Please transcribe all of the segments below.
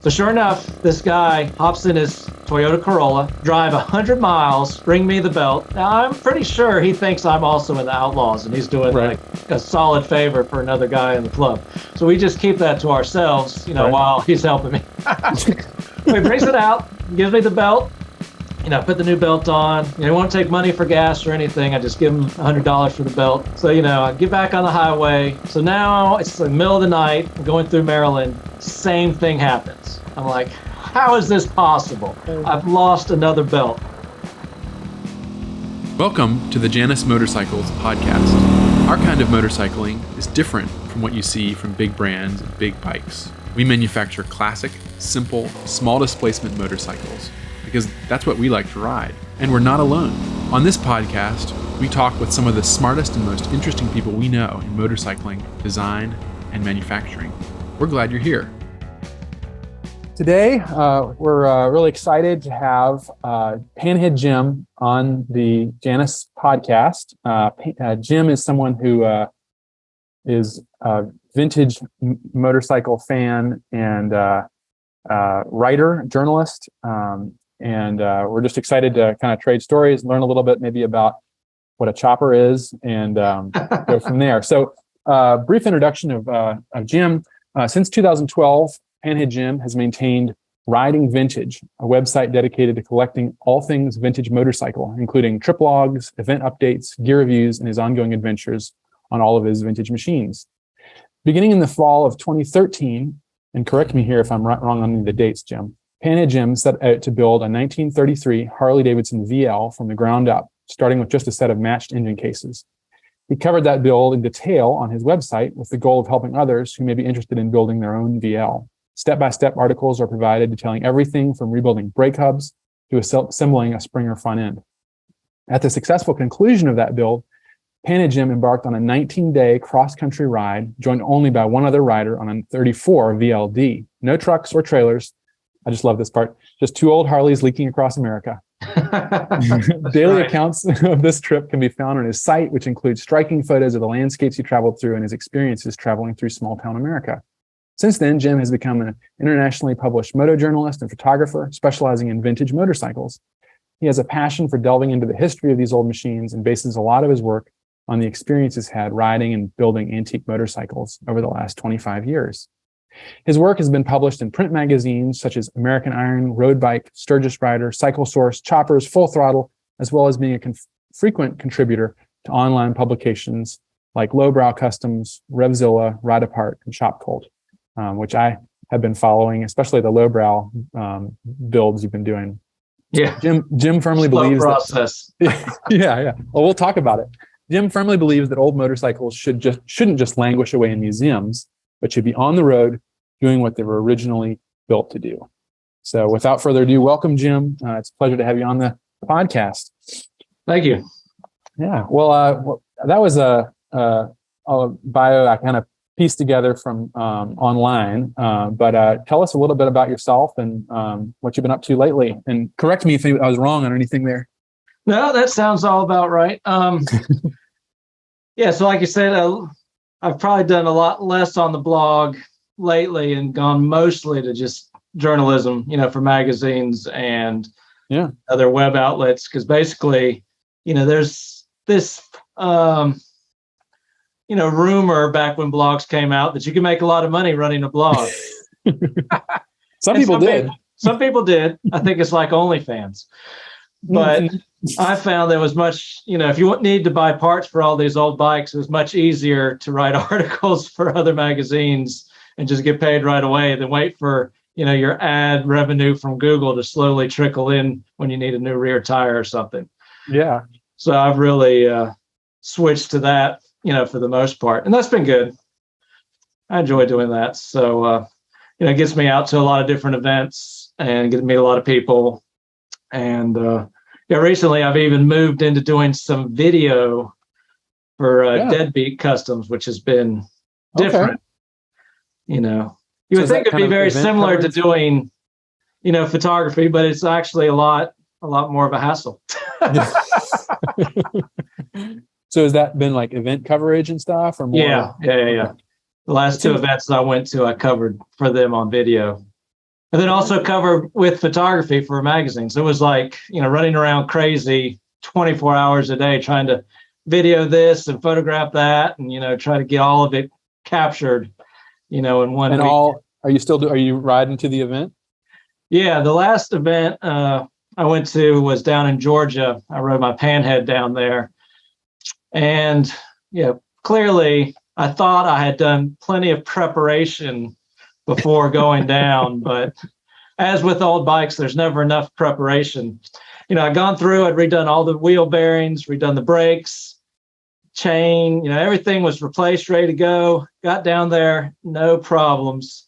So sure enough, this guy hops in his Toyota Corolla, drive 100 miles, bring me the belt. Now, I'm pretty sure he thinks I'm also in the Outlaws, and he's doing like a solid favor for another guy in the club. So we just keep that to ourselves, while he's helping me. So he brings it out, gives me the belt. Put the new belt on. He won't take money for gas or anything. I just give him $100 for the belt. So, I get back on the highway. So now it's the middle of the night, I'm going through Maryland. Same thing happens. I'm like, how is this possible? I've lost another belt. Welcome to the Janus Motorcycles podcast. Our kind of motorcycling is different from what you see from big brands and big bikes. We manufacture classic, simple, small displacement motorcycles, because that's what we like to ride. And we're not alone. On this podcast, we talk with some of the smartest and most interesting people we know in motorcycling, design, and manufacturing. We're glad you're here. Today, we're really excited to have Panhead Jim on the Janus podcast. Jim is someone who is a vintage motorcycle fan and writer, journalist, and we're just excited to kind of trade stories, learn a little bit maybe about what a chopper is, and go from there. So, brief introduction of Jim. Since 2012, Panhead Jim has maintained Riding Vintage, a website dedicated to collecting all things vintage motorcycle, including trip logs, event updates, gear reviews, and his ongoing adventures on all of his vintage machines. Beginning in the fall of 2013, and correct me here if I'm wrong on the dates, Jim, Panhead Jim set out to build a 1933 Harley-Davidson VL from the ground up, starting with just a set of matched engine cases. He covered that build in detail on his website with the goal of helping others who may be interested in building their own VL. Step-by-step articles are provided detailing everything from rebuilding brake hubs to assembling a Springer front end. At the successful conclusion of that build, Panhead Jim embarked on a 19-day cross-country ride, joined only by one other rider on a 34 VLD. No trucks or trailers. I just love this part. Just two old Harleys leaking across America. Daily accounts of this trip can be found on his site, which includes striking photos of the landscapes he traveled through and his experiences traveling through small-town America. Since then, Jim has become an internationally published moto journalist and photographer specializing in vintage motorcycles. He has a passion for delving into the history of these old machines and bases a lot of his work on the experiences had riding and building antique motorcycles over the last 25 years. His work has been published in print magazines such as American Iron, Road Bike, Sturgis Rider, Cycle Source, Choppers, Full Throttle, as well as being a frequent contributor to online publications like Lowbrow Customs, Revzilla, Ride Apart, and Shop Cult, which I have been following, especially the lowbrow builds you've been doing. Yeah, Jim firmly believes process. Yeah. Well, we'll talk about it. Jim firmly believes that old motorcycles shouldn't just languish away in museums, but should be on the road doing what they were originally built to do. So without further ado, welcome, Jim. It's a pleasure to have you on the podcast. Thank you. Yeah. Well, that was a bio I kind of pieced together from online. But tell us a little bit about yourself and what you've been up to lately. And correct me if I was wrong on anything there. No, that sounds all about right. Yeah, so like you said, I've probably done a lot less on the blog lately and gone mostly to just journalism, for magazines and other web outlets. Because basically, there's this, rumor back when blogs came out that you can make a lot of money running a blog. Some people did. Some people did. I think it's like OnlyFans. But I found there was much, if you need to buy parts for all these old bikes, it was much easier to write articles for other magazines and just get paid right away than wait for, your ad revenue from Google to slowly trickle in when you need a new rear tire or something. Yeah. So I've really switched to that, for the most part. And that's been good. I enjoy doing that. So, it gets me out to a lot of different events and get to meet a lot of people. And recently I've even moved into doing some video for Deadbeat Customs, which has been different. Okay. You would think it'd be very similar to doing, photography, but it's actually a lot more of a hassle. So has that been like event coverage and stuff, or more? Yeah. The last two events I went to, I covered for them on video. And then also cover with photography for magazines. It was like, running around crazy 24 hours a day trying to video this and photograph that and, try to get all of it captured, in one And week. are you riding to the event? Yeah, the last event I went to was down in Georgia. I rode my Panhead down there. And, clearly I thought I had done plenty of preparation before going down, but as with old bikes, there's never enough preparation. I'd gone through, I'd redone all the wheel bearings, redone the brakes, chain, everything was replaced, ready to go. Got down there, no problems.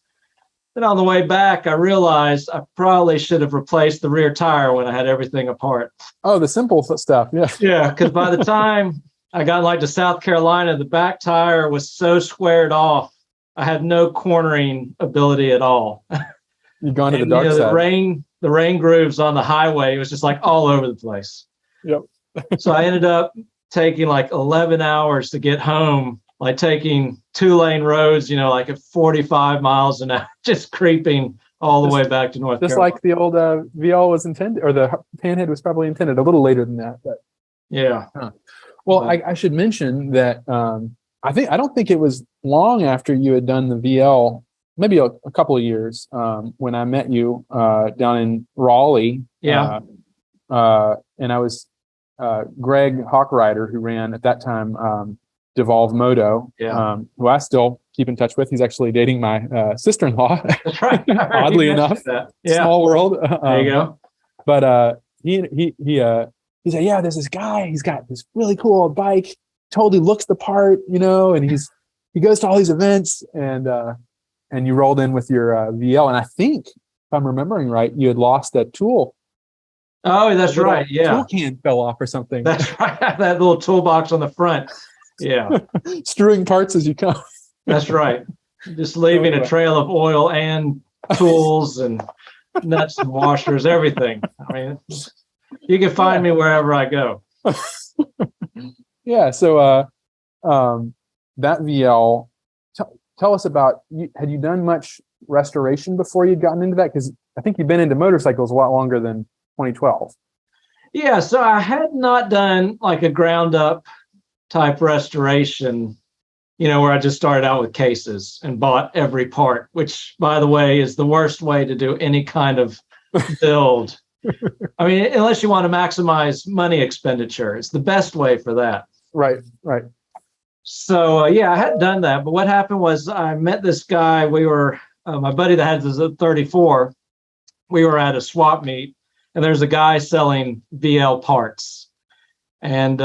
Then on the way back, I realized I probably should have replaced the rear tire when I had everything apart. Oh, the simple stuff. Yeah. Yeah, because by the time I got to South Carolina, the back tire was so squared off. I had no cornering ability at all. You've gone to the dark side. The rain grooves on the highway, it was just like all over the place. Yep. So I ended up taking like 11 hours to get home, like taking 2-lane roads, like at 45 miles an hour, just creeping all the way back to North Carolina. Just like the old VL was intended, or the Panhead was probably intended a little later than that. But yeah. Well, I should mention that I don't think it was long after you had done the VL, maybe a couple of years, when I met you down in Raleigh. Yeah. And I was Greg Hawkrider, who ran at that time Devolve Moto, who I still keep in touch with. He's actually dating my sister-in-law. That's right. Oddly enough, small world. There you go. But he said, yeah, there's this guy. He's got this really cool old bike. Totally looks the part, and he goes to all these events. And you rolled in with your VL. And I think, if I'm remembering right, you had lost that tool. Oh, that's right. Yeah. Tool can fell off or something. That's right. That little toolbox on the front. Yeah. Strewing parts as you come. That's right. Just leaving a trail of oil and tools and nuts and washers, everything. I mean, you can find me wherever I go. Yeah. So that VL, tell us about, had you done much restoration before you'd gotten into that? Because I think you've been into motorcycles a lot longer than 2012. Yeah. So I had not done like a ground up type restoration, where I just started out with cases and bought every part, which, by the way, is the worst way to do any kind of build. I mean, unless you want to maximize money expenditure, it's the best way for that. Right. So, I hadn't done that. But what happened was I met this guy. We were, my buddy that had this 34, we were at a swap meet, and there's a guy selling VL parts. And,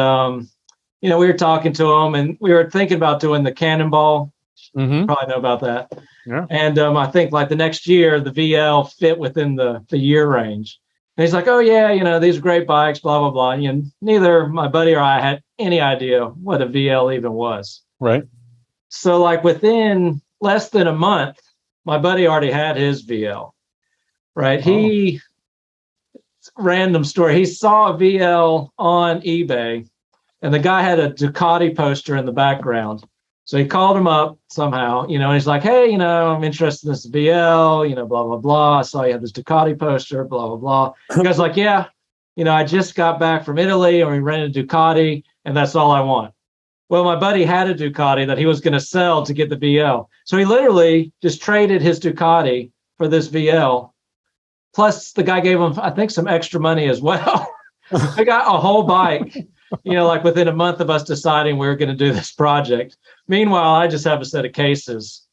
we were talking to him, and we were thinking about doing the Cannonball. Mm-hmm. Probably know about that. Yeah. And I think like the next year, the VL fit within the year range. And he's like, oh, yeah, these are great bikes, blah, blah, blah. And neither my buddy or I had any idea what a VL even was. Right. So like within less than a month, my buddy already had his VL. Right. Oh. Random story. He saw a VL on eBay, and the guy had a Ducati poster in the background. So he called him up somehow, and he's like, hey, I'm interested in this VL, blah, blah, blah. I saw you had this Ducati poster, blah, blah, blah. The guy's like, yeah, I just got back from Italy, and we rented a Ducati, and that's all I want. Well, my buddy had a Ducati that he was going to sell to get the VL. So he literally just traded his Ducati for this VL. Plus, the guy gave him, I think, some extra money as well. They got a whole bike, like within a month of us deciding we were going to do this project. Meanwhile, I just have a set of cases.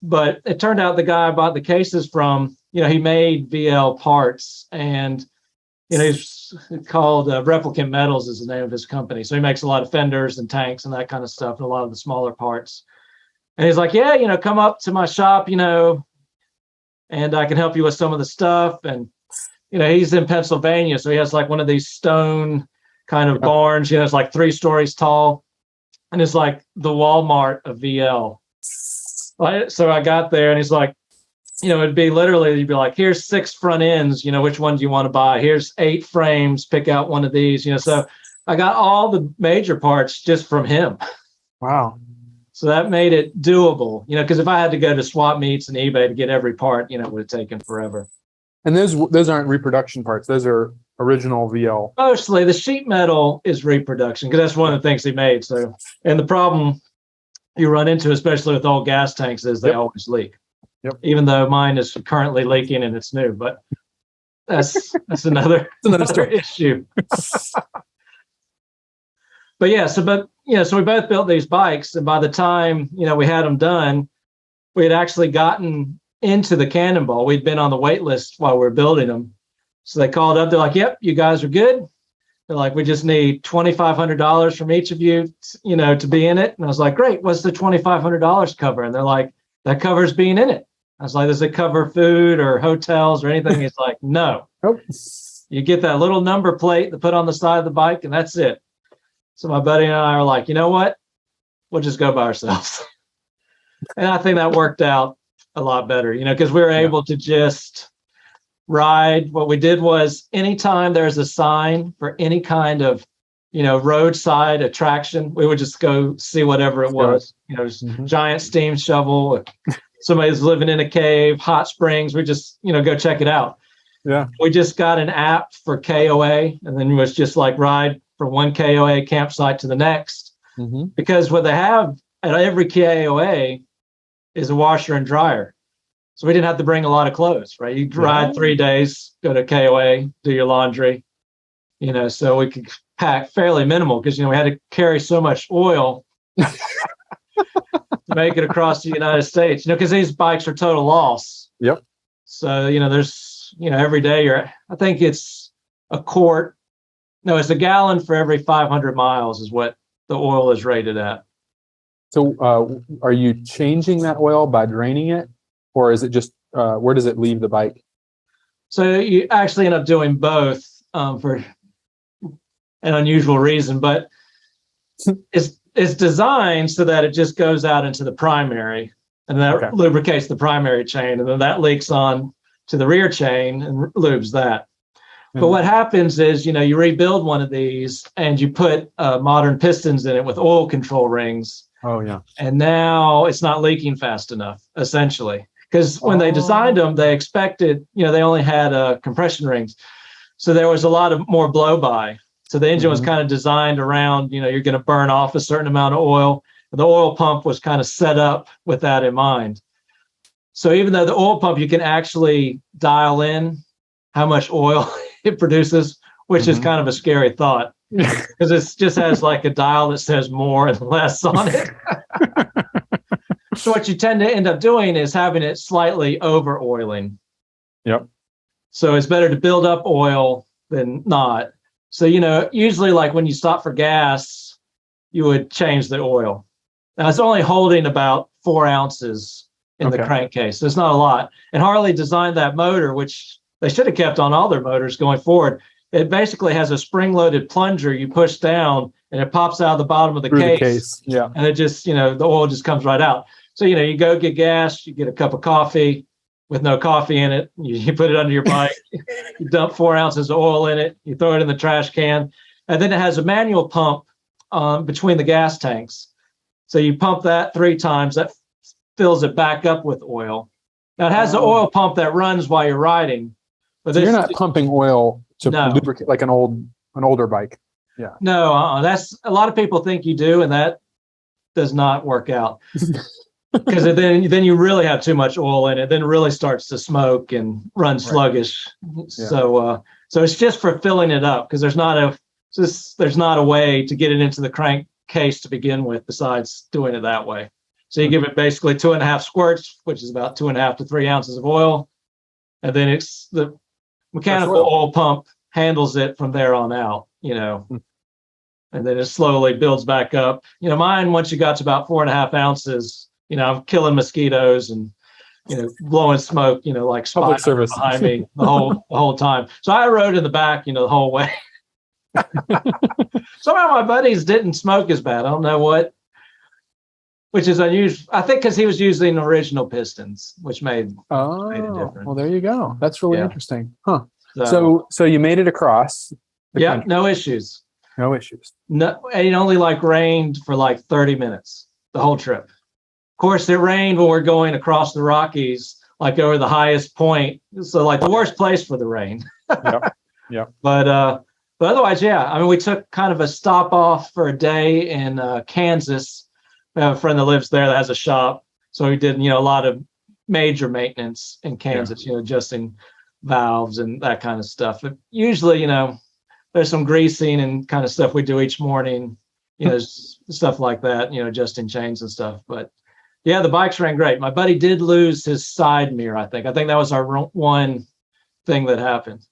But it turned out the guy I bought the cases from, he made VL parts, and, he's called Replicant Metals is the name of his company. So he makes a lot of fenders and tanks and that kind of stuff, and a lot of the smaller parts. And he's like, yeah, come up to my shop, and I can help you with some of the stuff. And, he's in Pennsylvania, so he has like one of these stone kind of barns, it's like 3 stories tall. And it's like the Walmart of VL. So I got there, and he's like, it'd be literally, you'd be like, here's 6 front ends, which one do you want to buy? Here's 8 frames, pick out one of these, so I got all the major parts just from him. Wow. So that made it doable, because if I had to go to swap meets and eBay to get every part, it would have taken forever. And those aren't reproduction parts. Those are original VL. Mostly the sheet metal is reproduction because that's one of the things he made. So, and the problem you run into, especially with old gas tanks, is they always leak. Yep. Even though mine is currently leaking and it's new, but that's another issue. But yeah, so we both built these bikes, and by the time we had them done, we had actually gotten into the Cannonball. We'd been on the wait list while we were building them. So they called up. They're like, "Yep, you guys are good." They're like, "We just need $2,500 from each of you, to be in it." And I was like, "Great. What's the $2,500 cover?" And they're like, "That covers being in it." I was like, "Does it cover food or hotels or anything?" He's like, "No. Nope. You get that little number plate to put on the side of the bike, and that's it." So my buddy and I are like, "You know what? We'll just go by ourselves." And I think that worked out a lot better, because we were able to just ride. What we did was anytime there's a sign for any kind of, roadside attraction, we would just go see whatever it was. Giant steam shovel, somebody's living in a cave, hot springs. We just, go check it out. Yeah. We just got an app for KOA, and then it was just like ride from one KOA campsite to the next. Mm-hmm. Because what they have at every KOA is a washer and dryer. So we didn't have to bring a lot of clothes, right? You ride 3 days, go to KOA, do your laundry, so we could pack fairly minimal because, we had to carry so much oil to make it across the United States, because these bikes are total loss. Yep. So, there's, every day I think it's a quart. No, it's a gallon for every 500 miles is what the oil is rated at. So are you changing that oil by draining it? Or is it just, where does it leave the bike? So you actually end up doing both for an unusual reason, but it's designed so that it just goes out into the primary, and that lubricates the primary chain, and then that leaks on to the rear chain and lubes that. Mm-hmm. But what happens is, you rebuild one of these and you put modern pistons in it with oil control rings. Oh, yeah. And now it's not leaking fast enough, essentially. Because when they designed them, they expected, they only had compression rings. So there was a lot of more blow by. So the engine was kind of designed around, you're going to burn off a certain amount of oil. The oil pump was kind of set up with that in mind. So even though the oil pump, you can actually dial in how much oil it produces, which is kind of a scary thought because it just has like a dial that says more and less on it. So what you tend to end up doing is having it slightly over oiling. Yep. So it's better to build up oil than not. So, usually like when you stop for gas, you would change the oil. Now it's only holding about 4 ounces in the crankcase. So it's not a lot. And Harley designed that motor, which they should have kept on all their motors going forward. It basically has a spring-loaded plunger you push down, and it pops out of the bottom of the case. Yeah. And it just, the oil just comes right out. So, you go get gas, you get a cup of coffee with no coffee in it. You put it under your bike, you dump 4 ounces of oil in it, you throw it in the trash can. And then it has a manual pump between the gas tanks. So you pump that 3 times, that fills it back up with oil. Now it has the oil pump that runs while you're riding. But so you're not pumping oil to lubricate like an older bike. Yeah. No, that's a lot of people think you do, and that does not work out. Because then you really have too much oil in it. Then it really starts to smoke and run sluggish. Right. Yeah. So it's just for filling it up because there's not a way to get it into the crankcase to begin with besides doing it that way. So you give it basically 2.5 squirts, which is about 2.5 to 3 ounces of oil, and then it's the mechanical oil pump handles it from there on out. And then it slowly builds back up. Mine once you got to about 4.5 ounces. I'm killing mosquitoes and, blowing smoke, like public service behind me the whole time. So I rode in the back, the whole way. Some of my buddies didn't smoke as bad. I don't know which is unusual. I think because he was using original pistons, which made it different. Well, there you go. That's really interesting. Huh. So you made it across. Yeah, no issues. No issues. No, it only rained for 30 minutes. the whole trip. Of course, it rained when we're going across the Rockies, like over the highest point. So like the worst place for the rain. Yep. But otherwise, yeah. I mean, we took kind of a stop off for a day in Kansas. We have a friend that lives there that has a shop. So we did, a lot of major maintenance in Kansas, adjusting valves and that kind of stuff. But usually, there's some greasing and kind of stuff we do each morning, stuff like that, adjusting chains and stuff. But yeah, the bikes ran great. My buddy did lose his side mirror, I think. I think that was our one thing that happened.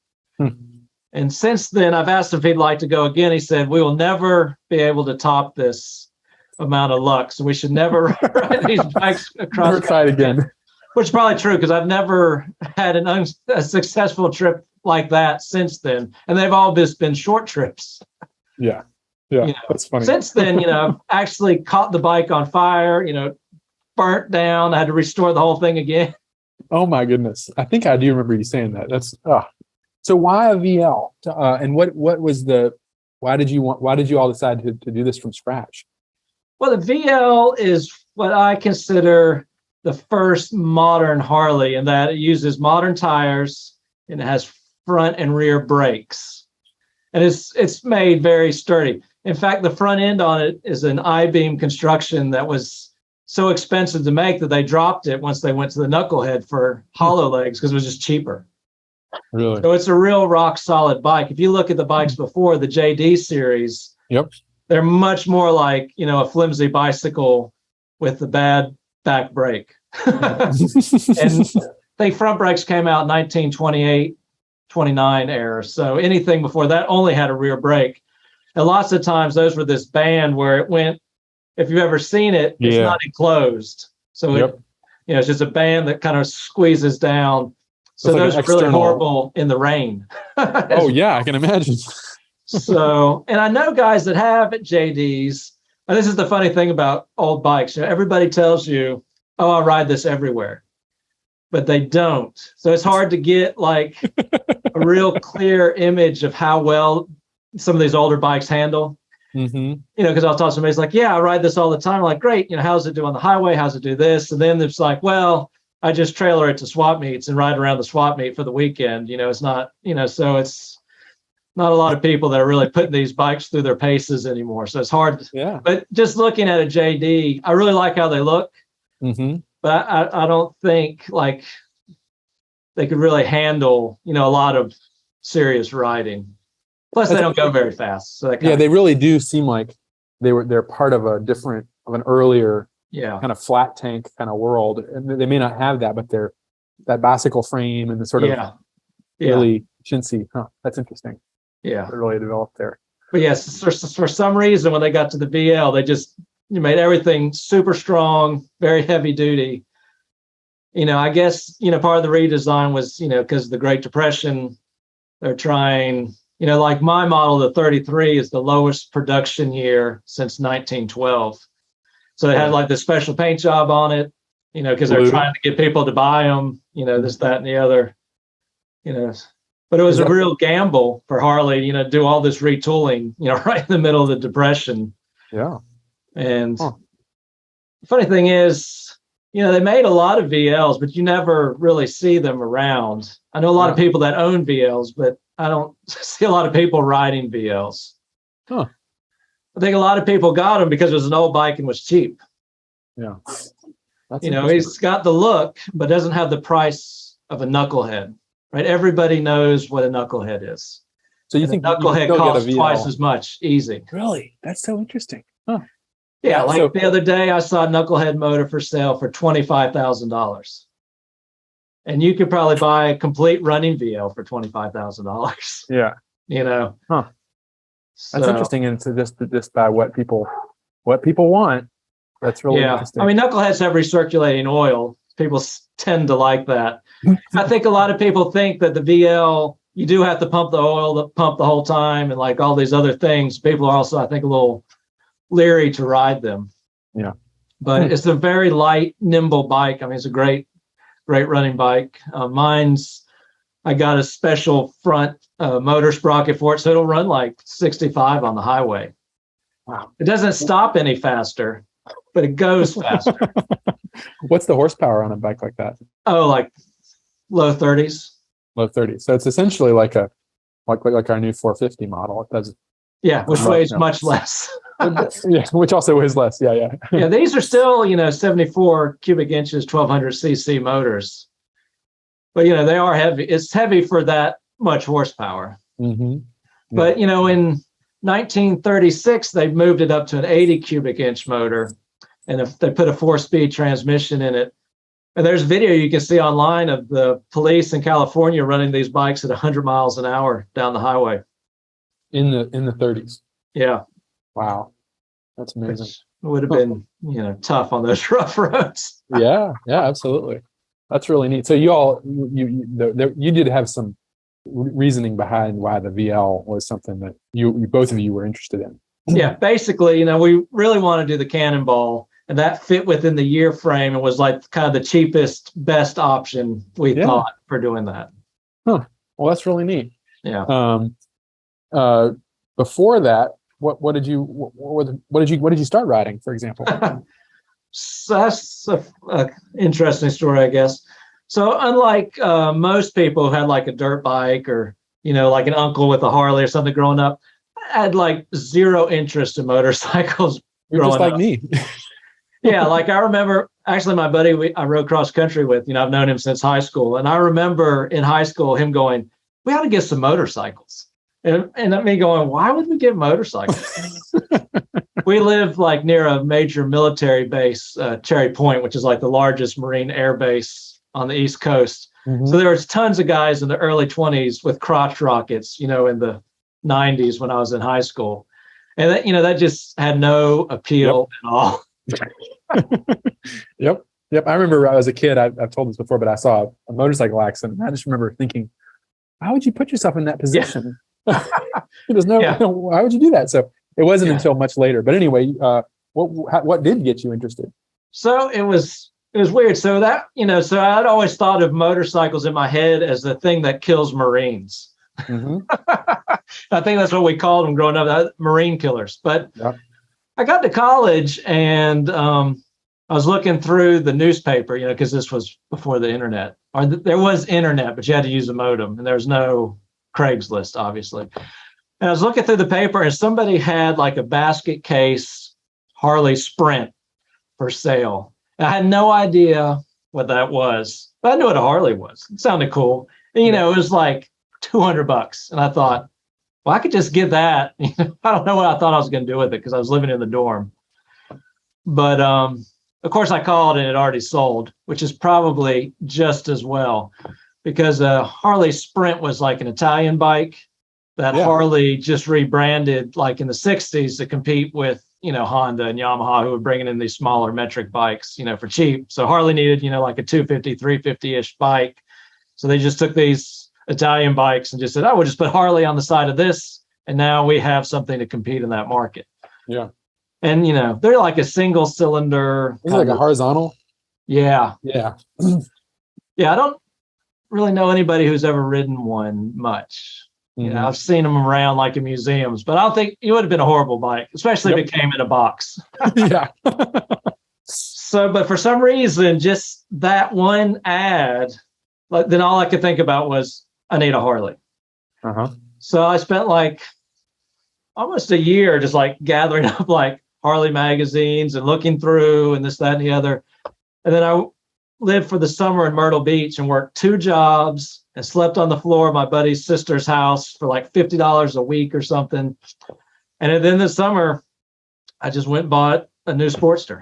And since then, I've asked if he'd like to go again. He said, we will never be able to top this amount of luck. So we should never ride these bikes across. Never try it again. Which is probably true, because I've never had a successful trip like that since then. And they've all just been short trips. Yeah. That's funny. Since then, I've actually caught the bike on fire, burnt down. I had to restore the whole thing again. Oh my goodness. I think I do remember you saying that. That's so why a VL? And what was why did you all decide to do this from scratch? Well, the VL is what I consider the first modern Harley, in that it uses modern tires and it has front and rear brakes. And it's made very sturdy. In fact, the front end on it is an I-beam construction that was so expensive to make that they dropped it once they went to the knucklehead for hollow legs, because it was just cheaper. Really? So it's a real rock solid bike. If you look at the bikes before, the JD series, they're much more like, a flimsy bicycle with the bad back brake. And I think front brakes came out in 1928, 29 era. So anything before that only had a rear brake. And lots of times those were this band where it went, if you've ever seen it, it's not enclosed. So it's just a band that kind of squeezes down. So like those are really horrible in the rain. Oh yeah, I can imagine. So, and I know guys that have JDs. And this is the funny thing about old bikes. Everybody tells you, oh, I ride this everywhere, but they don't. So it's hard to get like a real clear image of how well some of these older bikes handle. Because I'll talk to somebody who's like, yeah, I ride this all the time. I'm like, great. How's it do on the highway? How's it do this? And then it's like, well, I just trailer it to swap meets and ride around the swap meet for the weekend. It's not, so it's not a lot of people that are really putting these bikes through their paces anymore. So it's hard. Yeah. But just looking at a JD, I really like how they look. But I don't think like they could really handle, a lot of serious riding. Plus, they don't go very fast. So they really do seem like they're part of an earlier kind of flat tank kind of world. And they may not have that, but they're that bicycle frame and the sort of really chintzy. That's interesting. Yeah, they're really developed there. But yes, for some reason, when they got to the VL, they just made everything super strong, very heavy duty. I guess, part of the redesign was, because of the Great Depression, they're trying, like my model, the 33 is the lowest production year since 1912. So they had like the special paint job on it, because they're trying to get people to buy them, this, that, and the other, But it was a real gamble for Harley, to do all this retooling, right in the middle of the Depression. Yeah. And the funny thing is, they made a lot of VLs, but you never really see them around. I know a lot of people that own VLs, but I don't see a lot of people riding VLs. I think a lot of people got them because it was an old bike and was cheap. Yeah. He's got the look, but doesn't have the price of a knucklehead, right? Everybody knows what a knucklehead is. So you think a knucklehead costs twice as much? Easy. Really? That's so interesting. Yeah, the other day I saw a knucklehead motor for sale for $25,000. And you could probably buy a complete running VL for $25,000. Yeah. That's interesting. And so just by what people want. That's really interesting. I mean, knuckleheads have recirculating oil. People tend to like that. I think a lot of people think that the VL, you do have to pump the oil, the whole time, and like all these other things. People are also, I think, a little leery to ride them. Yeah. But it's a very light, nimble bike. I mean, it's a great running bike. I got a special front motor sprocket for it, so it'll run like 65 on the highway. Wow. It doesn't stop any faster, but it goes faster. What's the horsepower on a bike like that? Oh, like low 30s. Low 30s. So it's essentially like our new 450 model. It does. Yeah, which weighs much less. Yeah, which also weighs less. Yeah. Yeah, these are still, 74 cubic inches, 1200 cc motors. But, they are heavy. It's heavy for that much horsepower. Mm-hmm. Yeah. But, in 1936, they moved it up to an 80 cubic inch motor. And if they put a 4-speed transmission in it. And there's video you can see online of the police in California running these bikes at 100 miles an hour down the highway. In the 30s. Yeah. Wow. That's amazing. Which would have been, tough on those rough roads. Yeah, absolutely. That's really neat. So you did have some reasoning behind why the VL was something that you both of you were interested in. Yeah, basically, we really want to do the Cannonball, and that fit within the year frame and was like kind of the cheapest, best option we thought for doing that. Huh. Well, that's really neat. Yeah. Before that, what did you start riding, for example? So that's a interesting story, I guess. So unlike most people who had like a dirt bike or, like an uncle with a Harley or something growing up, I had like zero interest in motorcycles. You're just like me. Yeah, like I remember actually my buddy I rode cross country with, I've known him since high school. And I remember in high school him going, we ought to get some motorcycles. And me going, why would we get motorcycles? We live like near a major military base, Cherry Point, which is like the largest Marine air base on the East Coast. Mm-hmm. So there was tons of guys in the early 20s with crotch rockets, in the 90s when I was in high school. And that, that just had no appeal at all. Yep. I remember I was a kid, I've told this before, but I saw a motorcycle accident. And I just remember thinking, why would you put yourself in that position? Yeah. Why would you do that? So it wasn't until much later. But anyway, what did get you interested? So it was weird. So that, so I'd always thought of motorcycles in my head as the thing that kills Marines. Mm-hmm. I think that's what we called them growing up, Marine killers. But I got to college and I was looking through the newspaper, because this was before the internet. Or there was internet, but you had to use a modem, and there was no Craigslist, obviously. And I was looking through the paper, and somebody had like a basket case Harley Sprint for sale. And I had no idea what that was, but I knew what a Harley was. It sounded cool. And, it was like $200. And I thought, well, I could just get that. I don't know what I thought I was going to do with it because I was living in the dorm. But of course, I called and it already sold, which is probably just as well, because Harley Sprint was like an Italian bike that Harley just rebranded like in the 60s to compete with, Honda and Yamaha, who were bringing in these smaller metric bikes, for cheap. So Harley needed, like a 250, 350-ish bike. So they just took these Italian bikes and just said, we'll just put Harley on the side of this. And now we have something to compete in that market. Yeah. And, they're like a single cylinder. Is it like a horizontal? Yeah. Yeah. Yeah. I don't really know anybody who's ever ridden one much. Mm-hmm. I've seen them around like in museums, but I don't think it would have been a horrible bike, especially if it came in a box. Yeah. So, but for some reason, just that one ad, then all I could think about was, I need a Harley. Uh-huh. So I spent like almost a year just like gathering up like Harley magazines and looking through and this, that, and the other. And then I lived for the summer in Myrtle Beach and worked 2 jobs and slept on the floor of my buddy's sister's house for like $50 a week or something. And then this summer, I just went and bought a new Sportster.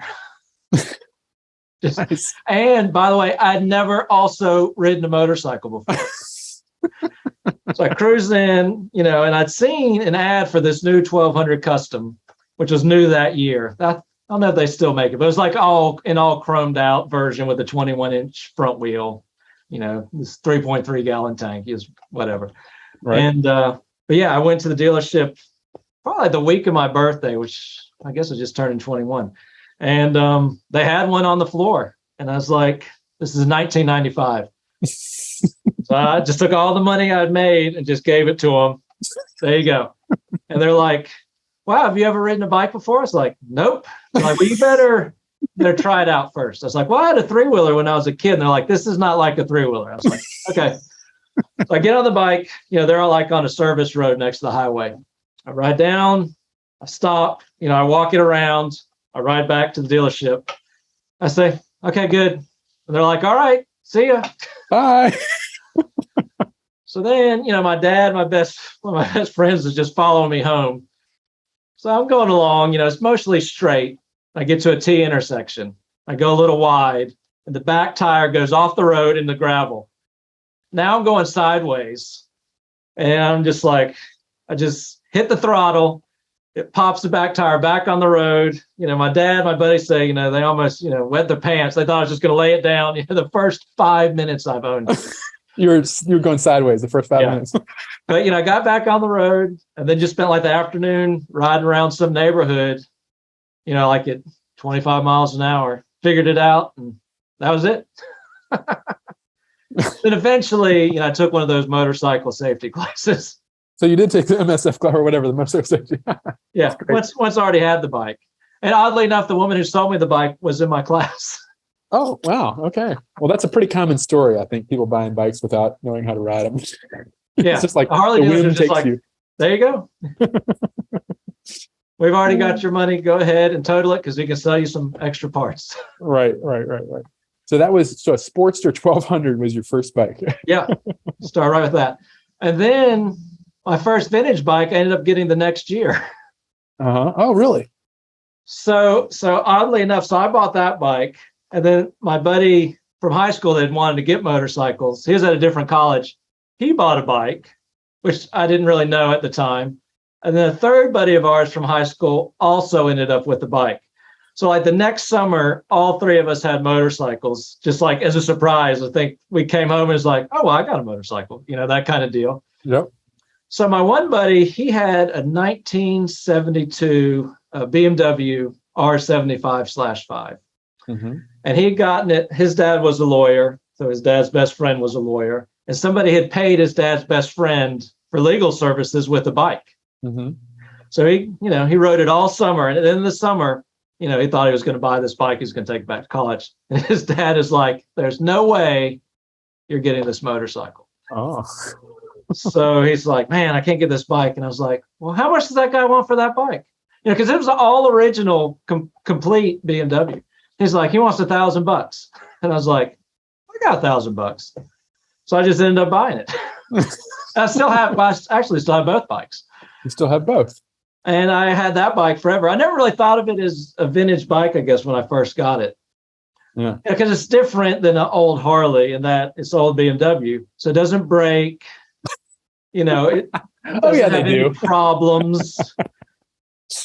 Nice. And by the way, I'd never also ridden a motorcycle before. So I cruised in, and I'd seen an ad for this new 1200 Custom, which was new that year. I don't know if they still make it, but it was like all chromed out version with a 21-inch front wheel, this 3.3 gallon tank is whatever. Right. And, but yeah, I went to the dealership probably the week of my birthday, which I guess I just turned 21. And they had one on the floor. And I was like, this is 1995. So I just took all the money I'd made and just gave it to them. There you go. And they're like, wow, have you ever ridden a bike before? I was like, nope. They're like, well, better try it out first. I was like, well, I had a 3-wheeler when I was a kid. And they're like, this is not like a 3-wheeler. I was like, okay. So I get on the bike, they're all like on a service road next to the highway. I ride down, I stop, I walk it around, I ride back to the dealership. I say, okay, good. And they're like, all right, see ya. Bye. So then, my dad, one of my best friends is just following me home. So I'm going along, it's mostly straight. I get to a T intersection. I go a little wide and the back tire goes off the road in the gravel. Now I'm going sideways and I'm just like, I just hit the throttle. It pops the back tire back on the road. My dad, my buddy say, they almost, wet their pants. They thought I was just going to lay it down. The first 5 minutes I've owned it. You're going sideways the first 5 minutes. But, I got back on the road and then just spent like the afternoon riding around some neighborhood, like at 25 miles an hour, figured it out. And that was it. Then eventually, I took one of those motorcycle safety classes. So you did take the MSF class or whatever, the motorcycle safety. Yeah, once I already had the bike. And oddly enough, the woman who sold me the bike was in my class. Oh, wow. Okay. Well, that's a pretty common story. I think people buying bikes without knowing how to ride them. Yeah. It's just like Harley the wind takes like, you. There you go. We've already got your money. Go ahead and total it because we can sell you some extra parts. Right. So a Sportster 1200 was your first bike. Yeah. Start right with that. And then my first vintage bike I ended up getting the next year. Uh-huh. Oh, really? So oddly enough, I bought that bike. And then my buddy from high school that had wanted to get motorcycles, he was at a different college. He bought a bike, which I didn't really know at the time. And then a third buddy of ours from high school also ended up with the bike. So like the next summer, all three of us had motorcycles, just like as a surprise. I think we came home and was like, oh, well, I got a motorcycle, that kind of deal. Yep. So my one buddy, he had a 1972 BMW R75/5. Mm-hmm. And he had gotten it. His dad was a lawyer. So his dad's best friend was a lawyer. And somebody had paid his dad's best friend for legal services with a bike. Mm-hmm. So he rode it all summer. And in the summer, he thought he was going to buy this bike. He was going to take it back to college. And his dad is like, there's no way you're getting this motorcycle. Oh. So he's like, man, I can't get this bike. And I was like, well, how much does that guy want for that bike? Because it was an all original, complete BMW. He's like, he wants $1,000. And I was like, I got $1,000. So I just ended up buying it. I actually still have both bikes. You still have both. And I had that bike forever. I never really thought of it as a vintage bike, I guess, when I first got it. Yeah. Because it's different than an old Harley in that it's old BMW. So it doesn't break. It doesn't have any problems.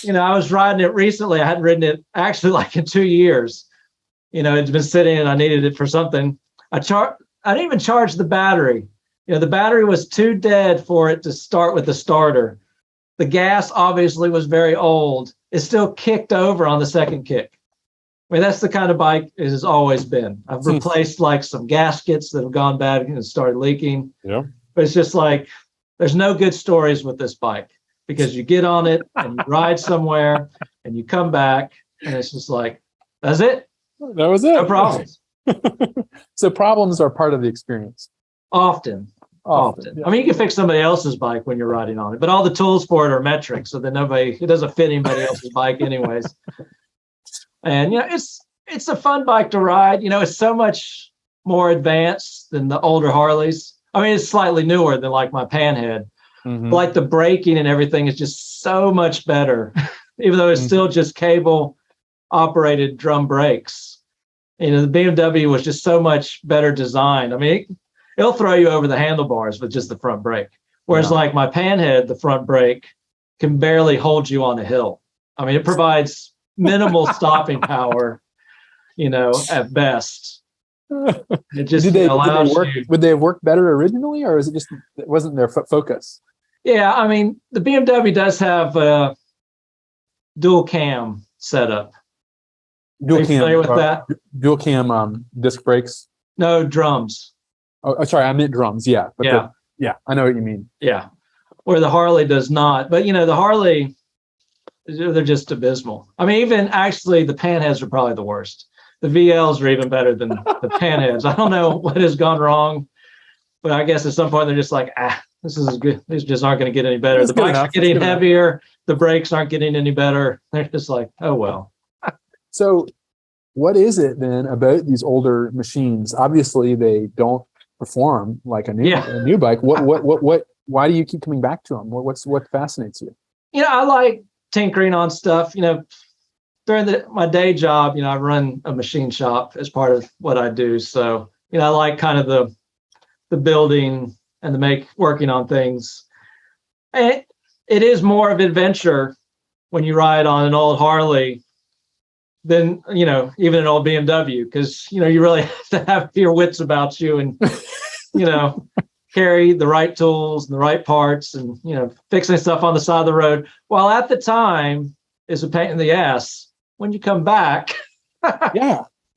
I was riding it recently. I hadn't ridden it actually like in 2 years. It's been sitting and I needed it for something. I didn't even charge the battery. The battery was too dead for it to start with the starter. The gas obviously was very old. It still kicked over on the second kick. I mean, that's the kind of bike it has always been. I've replaced like some gaskets that have gone bad and started leaking. Yeah. But it's just like, there's no good stories with this bike because you get on it and you ride somewhere and you come back and it's just like, that's it. That was it. No problems. So problems are part of the experience. Often. Yeah. I mean, you can fix somebody else's bike when you're riding on it, but all the tools for it are metric, so that it doesn't fit anybody else's bike anyways. And, it's a fun bike to ride. It's so much more advanced than the older Harleys. I mean, it's slightly newer than like my Panhead. Mm-hmm. Like the braking and everything is just so much better, even though it's still just cable operated drum brakes. The BMW was just so much better designed. I mean, it'll throw you over the handlebars with just the front brake. Whereas like my Panhead, the front brake can barely hold you on a hill. I mean, it provides minimal stopping power, at best. It just allows you. Would they have worked better originally, or is it just it wasn't their focus? Yeah, I mean, the BMW does have a dual cam setup. Dual cam, familiar with that? Dual cam disc brakes? No, drums. Oh, sorry, I meant drums. Yeah. But I know what you mean. Yeah. Where the Harley does not. But, the Harley, they're just abysmal. I mean, even actually the Panheads are probably the worst. The VLs are even better than the Panheads. I don't know what has gone wrong, but I guess at some point they're just like, this is good. These just aren't going to get any better. The bikes are getting heavier. The brakes aren't getting any better. They're just like, oh, well. So what is it then about these older machines? Obviously, they don't perform like a new bike. Why do you keep coming back to them? What fascinates you? I like tinkering on stuff. During my day job, I run a machine shop as part of what I do. So, I like kind of the building and working on things. And it is more of an adventure when you ride on an old Harley than, even an old BMW, because, you really have to have your wits about you and, carry the right tools and the right parts and, fixing stuff on the side of the road. While at the time is a pain in the ass, when you come back,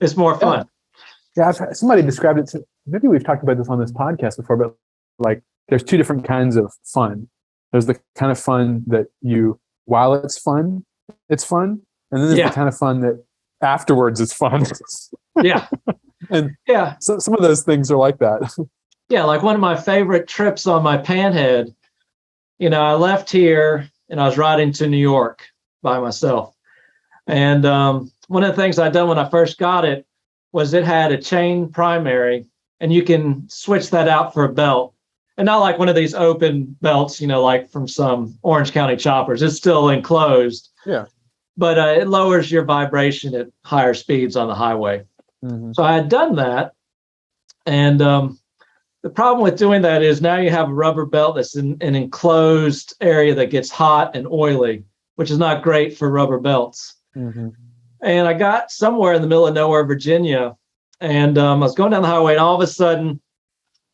it's more fun. Yeah, somebody described it to, maybe we've talked about this on this podcast before, but like there's two different kinds of fun. There's the kind of fun that while it's fun. And then there's the kind of fun that afterwards is fun. Yeah. And so some of those things are like that. Yeah, like one of my favorite trips on my Panhead, I left here and I was riding to New York by myself. And one of the things I'd done when I first got it was it had a chain primary, and you can switch that out for a belt. And not like one of these open belts, like from some Orange County choppers. It's still enclosed. Yeah. But it lowers your vibration at higher speeds on the highway. Mm-hmm. So I had done that. And the problem with doing that is now you have a rubber belt that's in an enclosed area that gets hot and oily, which is not great for rubber belts. Mm-hmm. And I got somewhere in the middle of nowhere, Virginia, and I was going down the highway, and all of a sudden,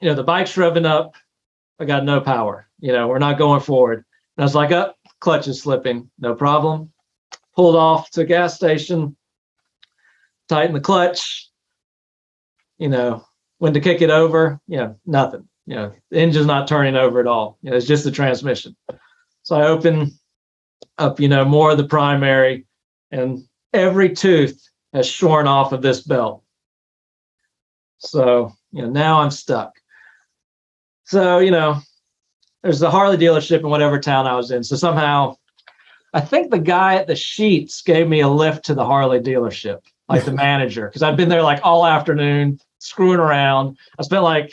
the bike's revving up. I got no power. We're not going forward. And I was like, clutch is slipping. No problem. Pulled off to a gas station, tighten the clutch, when to kick it over, nothing. The engine's not turning over at all. It's just the transmission. So I open up, more of the primary, and every tooth has shorn off of this belt. So, now I'm stuck. So, there's a Harley dealership in whatever town I was in. So somehow, I think the guy at the sheets gave me a lift to the Harley dealership, like the manager, because I've been there like all afternoon screwing around. I spent like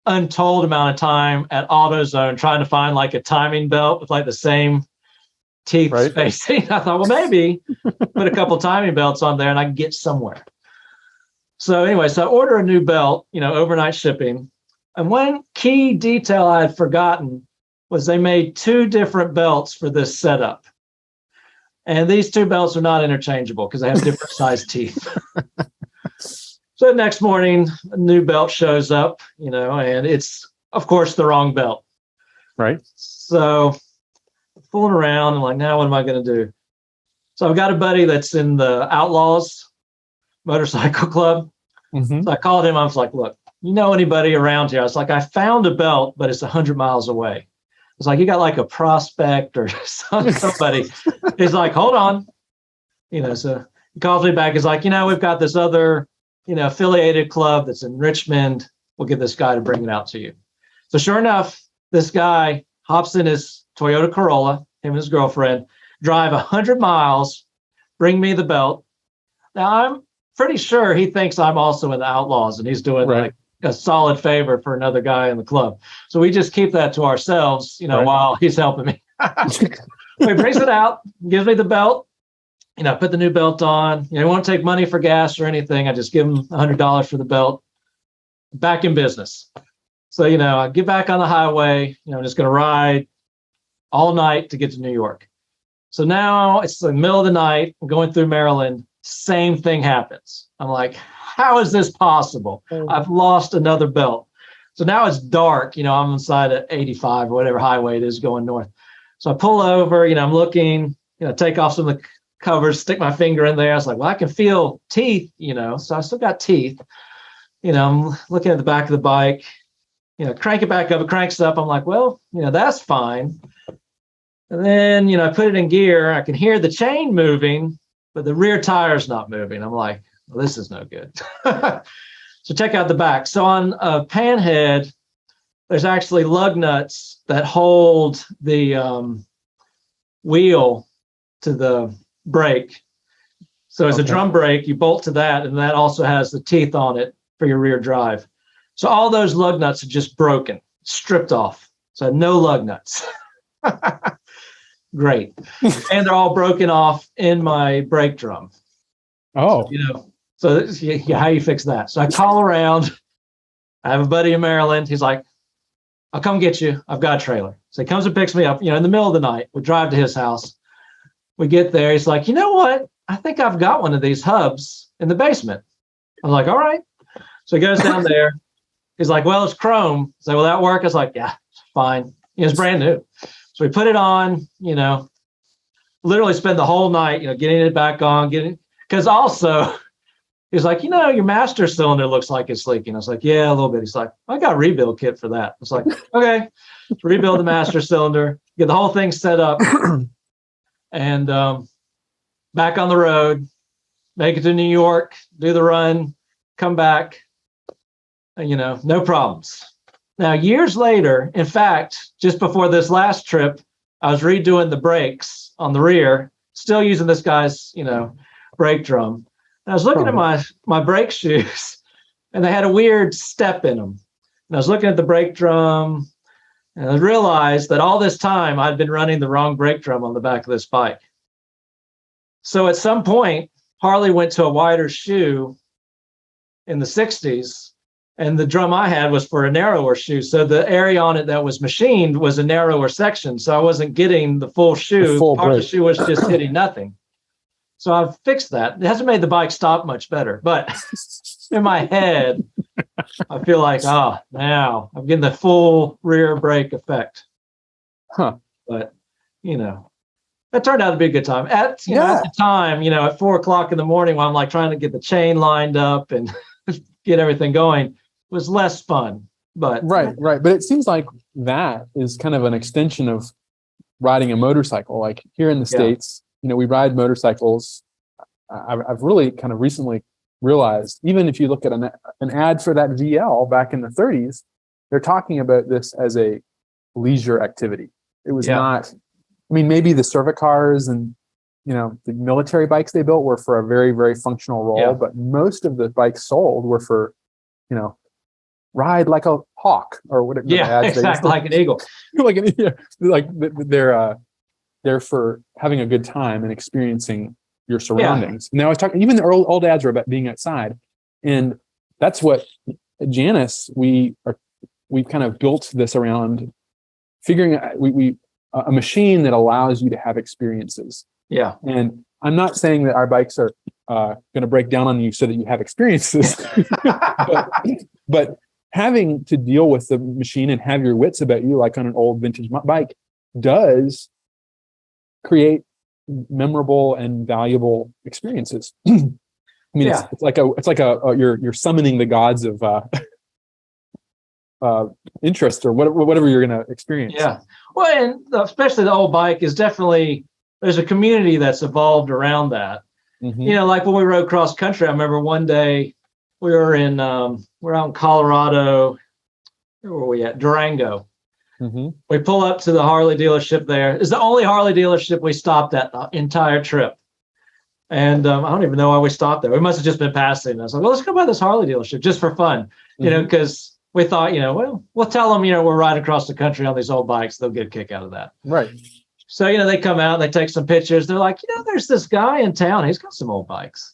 untold amount of time at AutoZone trying to find like a timing belt with like the same teeth spacing. I thought, well, maybe put a couple timing belts on there and I can get somewhere. So anyway, so I order a new belt, overnight shipping. And one key detail I had forgotten was they made two different belts for this setup. And these two belts are not interchangeable because they have different size teeth. So the next morning, a new belt shows up, and it's, of course, the wrong belt. Right. So fooling around and like, now what am I going to do? So I've got a buddy that's in the Outlaws Motorcycle Club. Mm-hmm. So I called him. I was like, look, anybody around here? I was like, I found a belt, but it's 100 miles away. I was like, you got like a prospect or somebody. He's like, hold on. So he calls me back. He's like, we've got this other, affiliated club that's in Richmond. We'll get this guy to bring it out to you. So sure enough, this guy hops in his Toyota Corolla, him and his girlfriend, drive 100 miles, bring me the belt. Now, I'm pretty sure he thinks I'm also in the Outlaws, and he's doing like a solid favor for another guy in the club. So we just keep that to ourselves, while he's helping me. So he brings it out, gives me the belt. Put the new belt on. He won't take money for gas or anything. I just give him $100 for the belt. Back in business. So, I get back on the highway. I'm just going to ride all night to get to New York. So now it's the middle of the night. I'm going through Maryland. Same thing happens. I'm like, how is this possible? I've lost another belt. So now it's dark. I'm on the side of 85 or whatever highway it is going north. So I pull over. I'm looking. Take off some of the covers, stick my finger in there. I was like, well, I can feel teeth, so I still got teeth. I'm looking at the back of the bike, crank it back up, it cranks up. I'm like, well, that's fine. And then, I put it in gear. I can hear the chain moving, but the rear tire's not moving. I'm like, well, this is no good. So check out the back. So on a Panhead, there's actually lug nuts that hold the wheel to the brake. So as a drum brake, you bolt to that, and that also has the teeth on it for your rear drive. So all those lug nuts are just broken, stripped off. So no lug nuts. Great. And they're all broken off in my brake drum. Oh. So how you fix that? So I call around. I have a buddy in Maryland. He's like, I'll come get you. I've got a trailer. So he comes and picks me up, in the middle of the night. We drive to his house. We get there. He's like, you know what? I think I've got one of these hubs in the basement. I was like, all right. So he goes down there. He's like, well, it's chrome. So will that work? I was like, yeah, it's fine. It's brand new. So we put it on, literally spend the whole night, getting it back on, because also he's like, your master cylinder looks like it's leaking. I was like, yeah, a little bit. He's like, I got a rebuild kit for that. I was like, okay, rebuild the master cylinder, get the whole thing set up, and back on the road, make it to New York, do the run, come back, no problems. Now, years later, in fact, just before this last trip, I was redoing the brakes on the rear, still using this guy's, brake drum. And I was looking at my brake shoes, and they had a weird step in them. And I was looking at the brake drum, and I realized that all this time I'd been running the wrong brake drum on the back of this bike. So at some point, Harley went to a wider shoe in the 60s, and the drum I had was for a narrower shoe. So the area on it that was machined was a narrower section. So I wasn't getting the full shoe. Part of the shoe was just hitting nothing. So I've fixed that. It hasn't made the bike stop much better, but in my head, I feel like, now I'm getting the full rear brake effect. Huh. But, that turned out to be a good time. At the time, at 4:00 in the morning, while I'm like trying to get the chain lined up and get everything going, was less fun. But right. But it seems like that is kind of an extension of riding a motorcycle. Like here in the States, we ride motorcycles. I've really kind of recently realized, even if you look at an ad for that VL back in the 30s, they're talking about this as a leisure activity. It was not. Maybe the Sidecars and the military bikes they built were for a very, very functional role, but most of the bikes sold were for, ride like a hawk or whatever. Yeah, exactly, like an eagle. They're for having a good time and experiencing your surroundings. Now I was talking, even the old ads were about being outside, and that's what Janus we've kind of built this around, figuring out a machine that allows you to have experiences. Yeah. And I'm not saying that our bikes are going to break down on you so that you have experiences, but having to deal with the machine and have your wits about you, like on an old vintage bike, does create memorable and valuable experiences. It's like you're summoning the gods of interest or whatever you're going to experience. Yeah. Well, and especially the old bike is definitely, there's a community that's evolved around that. Mm-hmm. Like when we rode cross country, I remember one day we were out in Colorado. Where were we at? Durango. Mm-hmm. We pull up to the Harley dealership there. It's the only Harley dealership we stopped at the entire trip. And I don't even know why we stopped there. We must have just been passing. I was like, well, let's go by this Harley dealership just for fun, because we thought, we'll tell them, we're riding across the country on these old bikes. They'll get a kick out of that. Right. So, they come out and they take some pictures. They're like, there's this guy in town. He's got some old bikes.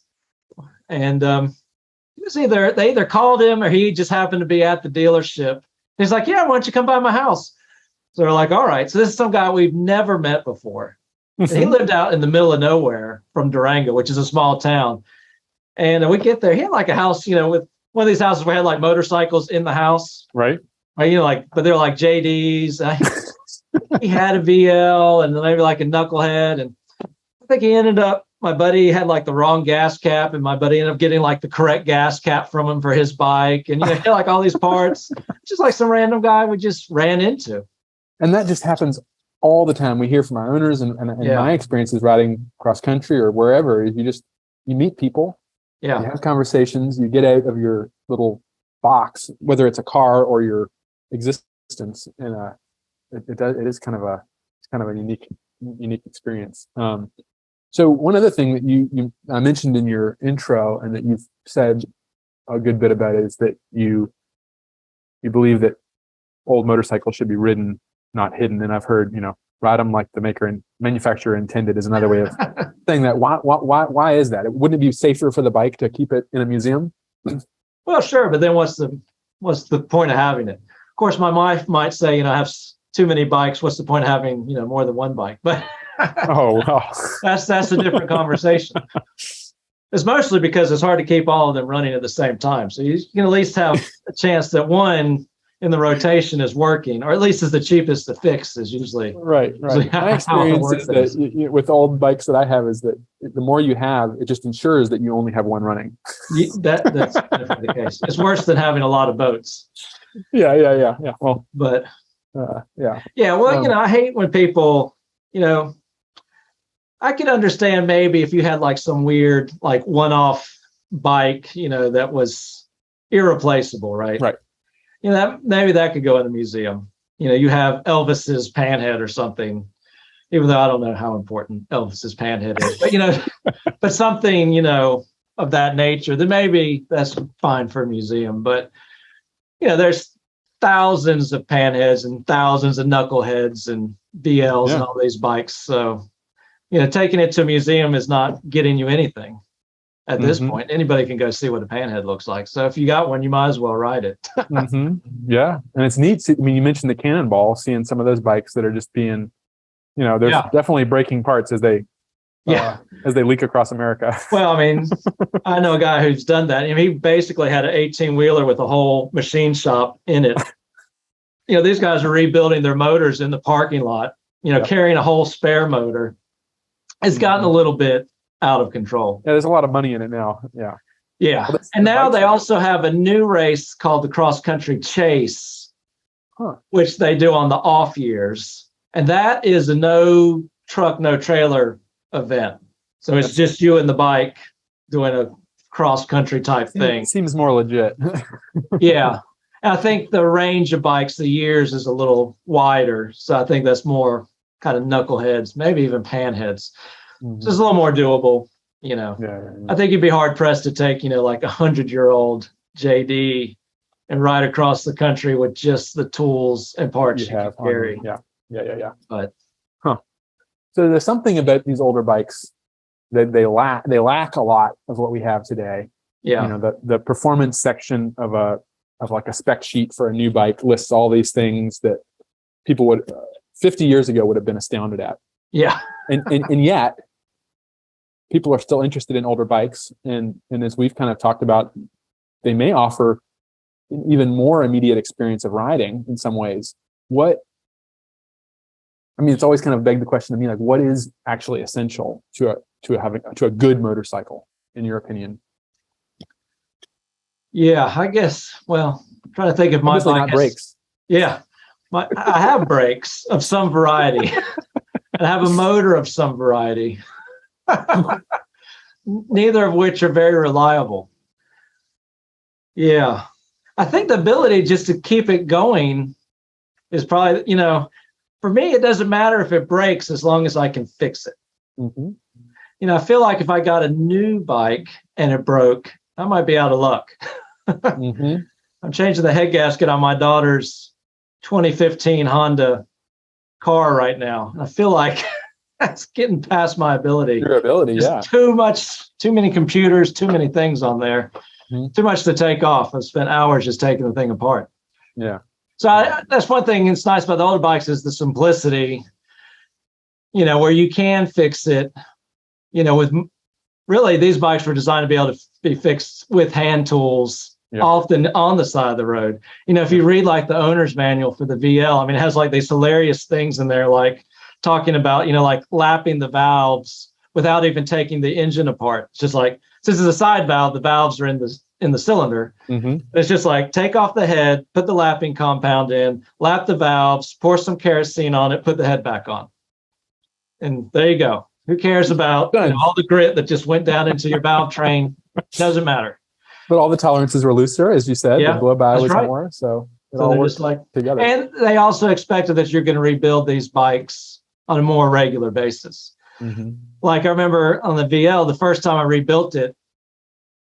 And they either called him or he just happened to be at the dealership. He's like, yeah, why don't you come by my house? So they're like, all right. So this is some guy we've never met before. And he lived out in the middle of nowhere from Durango, which is a small town. And we get there. He had like a house, with one of these houses where we had like motorcycles in the house. Right. But they're like JDs. He had a VL and maybe like a knucklehead. And I think my buddy had like the wrong gas cap, and my buddy ended up getting like the correct gas cap from him for his bike. And, he had like all these parts, just like some random guy we just ran into. And that just happens all the time. We hear from our owners, and my experiences riding cross country or wherever is you meet people, you have conversations, you get out of your little box, whether it's a car or your existence, and it is kind of a unique experience. So one other thing that you mentioned in your intro, and that you've said a good bit about, is that you believe that old motorcycles should be ridden, not hidden. And I've heard, ride them like the maker and manufacturer intended is another way of saying that. Why is that? Wouldn't it be safer for the bike to keep it in a museum? Well, sure, but then what's the point of having it? Of course, my wife might say, I have too many bikes. What's the point of having, more than one bike? But oh, well, that's a different conversation. It's mostly because it's hard to keep all of them running at the same time. So you can at least have a chance that one in the rotation is working, or at least is the cheapest to fix, is usually right. My experience is that with old bikes that I have is that the more you have, it just ensures that you only have one running. That's definitely the case. It's worse than having a lot of boats. Yeah. Well, but yeah. Well, I hate when people, I could understand maybe if you had like some weird, like one-off bike, that was irreplaceable, right? Right. Maybe that could go in a museum. You have Elvis's Panhead or something, even though I don't know how important Elvis's Panhead is, but but something, of that nature, then maybe that's fine for a museum. But there's thousands of Panheads and thousands of Knuckleheads and VLs and all these bikes. So, taking it to a museum is not getting you anything. At this point, anybody can go see what a Panhead looks like. So if you got one, you might as well ride it. Yeah, and it's neat. I mean, you mentioned the Cannonball, seeing some of those bikes that are just being, there's definitely breaking parts as they leak across America. Well, I mean, I know a guy who's done that. He basically had an 18-wheeler with a whole machine shop in it. These guys are rebuilding their motors in the parking lot, carrying a whole spare motor. It's gotten a little bit out of control. Yeah, there's a lot of money in it now. Yeah. Well, and now they also have a new race called the Cross Country Chase, which they do on the off years. And that is a no truck, no trailer event. So it's just you and the bike doing a cross country type thing. Seems more legit. Yeah. And I think the range of bikes, the years, is a little wider. So I think that's more kind of knuckleheads, maybe even panheads. So it's a little more doable, I think you'd be hard pressed to take, like 100-year-old JD and ride across the country with just the tools and parts you can carry. Yeah. But so there's something about these older bikes that they lack a lot of what we have today. Yeah. The performance section of like a spec sheet for a new bike lists all these things that people would 50 years ago would have been astounded at. Yeah. And yet people are still interested in older bikes. And as we've kind of talked about, they may offer an even more immediate experience of riding in some ways. It's always kind of begged the question to me, like, what is actually essential to a good motorcycle, in your opinion? Yeah, I guess, well, I'm trying to think of my Obviously bike. Not brakes. Yeah. I have brakes of some variety. And I have a motor of some variety. Neither of which are very reliable. Yeah. I think the ability just to keep it going is probably, for me, it doesn't matter if it breaks as long as I can fix it. I feel like if I got a new bike and it broke, I might be out of luck. I'm changing the head gasket on my daughter's 2015 Honda car right now. I feel like that's getting past my ability. Your ability, yeah. Too many computers, too many things on there, too much to take off. I've spent hours just taking the thing apart. Yeah. So that's one thing that's nice about the older bikes is the simplicity, where you can fix it, with really these bikes were designed to be able to be fixed with hand tools, often on the side of the road. If you read like the owner's manual for the VL, it has like these hilarious things in there, like talking about, like lapping the valves without even taking the engine apart. It's just like, this is a side valve, the valves are in in the cylinder. Mm-hmm. It's just like take off the head, put the lapping compound in, lap the valves, pour some kerosene on it, put the head back on. And there you go. Who cares about all the grit that just went down into your valve train? Doesn't matter. But all the tolerances were looser, as you said. Yeah, the blow by was right. more. So it all works together. And they also expected that you're going to rebuild these bikes on a more regular basis. Mm-hmm. Like I remember on the VL, the first time I rebuilt it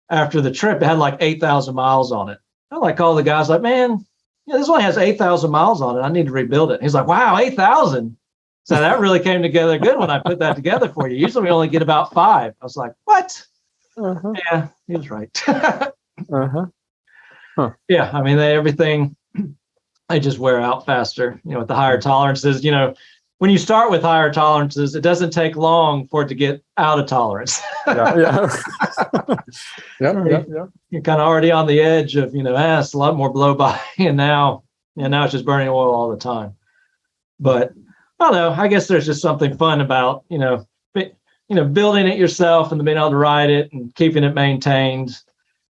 after the trip, it had like 8,000 miles on it. I like call the guys like, man, this only has 8,000 miles on it. I need to rebuild it. He's like, wow, 8,000. So that really came together good when I put that together for you. Usually we only get about 5. I was like, what? Uh-huh. Yeah, he was right. Uh-huh. Huh. Yeah, I mean, everything, they just wear out faster, with the higher tolerances. When you start with higher tolerances, it doesn't take long for it to get out of tolerance. Yeah. You're kind of already on the edge of, it's a lot more blow by, and now it's just burning oil all the time. But I don't know. I guess there's just something fun about, building it yourself and then being able to ride it and keeping it maintained.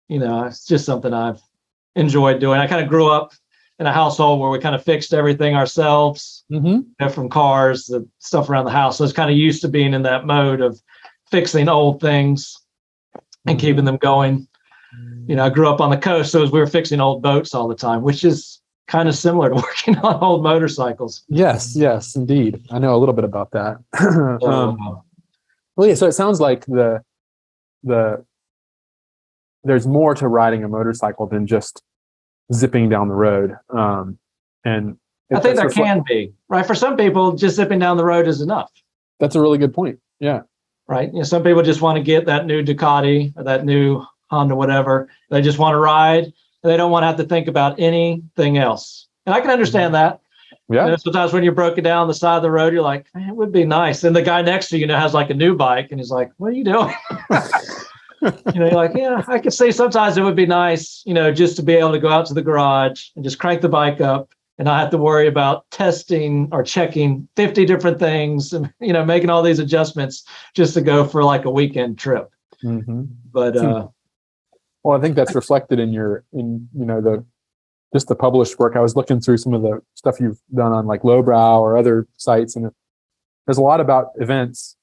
It's just something I've enjoyed doing. I kind of grew up in a household where we kind of fixed everything ourselves, from cars, the stuff around the house. So I was kind of used to being in that mode of fixing old things and keeping them going. I grew up on the coast, so we were fixing old boats all the time, which is kind of similar to working on old motorcycles. Yes, indeed. I know a little bit about that. Well, yeah. So it sounds like there's more to riding a motorcycle than just zipping down the road. And I think there can be, right? For some people, just zipping down the road is enough. That's a really good point. Yeah. Right. Some people just want to get that new Ducati or that new Honda, whatever. They just want to ride, and they don't want to have to think about anything else. And I can understand that. Yeah. Sometimes when you're broken down on the side of the road, you're like, man, it would be nice. And the guy next to you, has like a new bike, and he's like, what are you doing? You're like, yeah, I could see sometimes it would be nice, just to be able to go out to the garage and just crank the bike up and not have to worry about testing or checking 50 different things and, making all these adjustments just to go for like a weekend trip. Mm-hmm. But, well, I think that's reflected in the published work. I was looking through some of the stuff you've done on like Lowbrow or other sites, and there's a lot about events.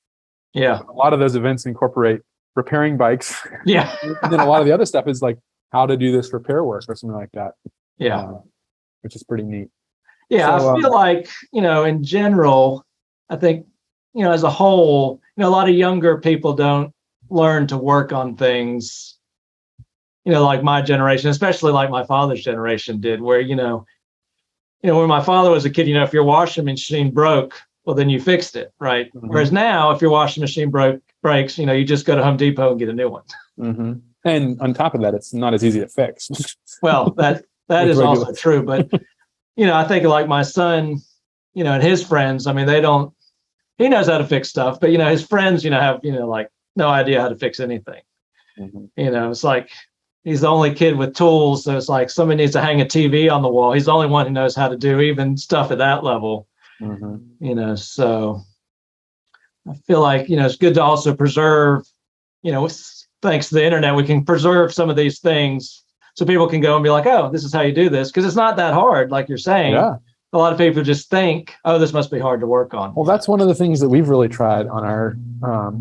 Yeah. A lot of those events incorporate repairing bikes. Yeah. And then a lot of the other stuff is like how to do this repair work or something like that. Yeah. Which is pretty neat. Yeah. So, I feel like, in general, I think, as a whole, a lot of younger people don't learn to work on things, like my generation, especially like my father's generation did, where, when my father was a kid, if your washing machine broke, well, then you fixed it, right? Mm-hmm. Whereas now, if your washing machine breaks, you just go to Home Depot and get a new one. Mm-hmm. And on top of that, it's not as easy to fix. Well, that is also true. But, I think like my son, and his friends, he knows how to fix stuff, but, his friends, have, like no idea how to fix anything. Mm-hmm. It's like, he's the only kid with tools. So it's like somebody needs to hang a TV on the wall. He's the only one who knows how to do even stuff at that level. Mm-hmm. So I feel like, it's good to also preserve, thanks to the internet, we can preserve some of these things so people can go and be like, oh, this is how you do this. Because it's not that hard, like you're saying. Yeah. A lot of people just think, oh, this must be hard to work on. Well, that's one of the things that we've really tried on our,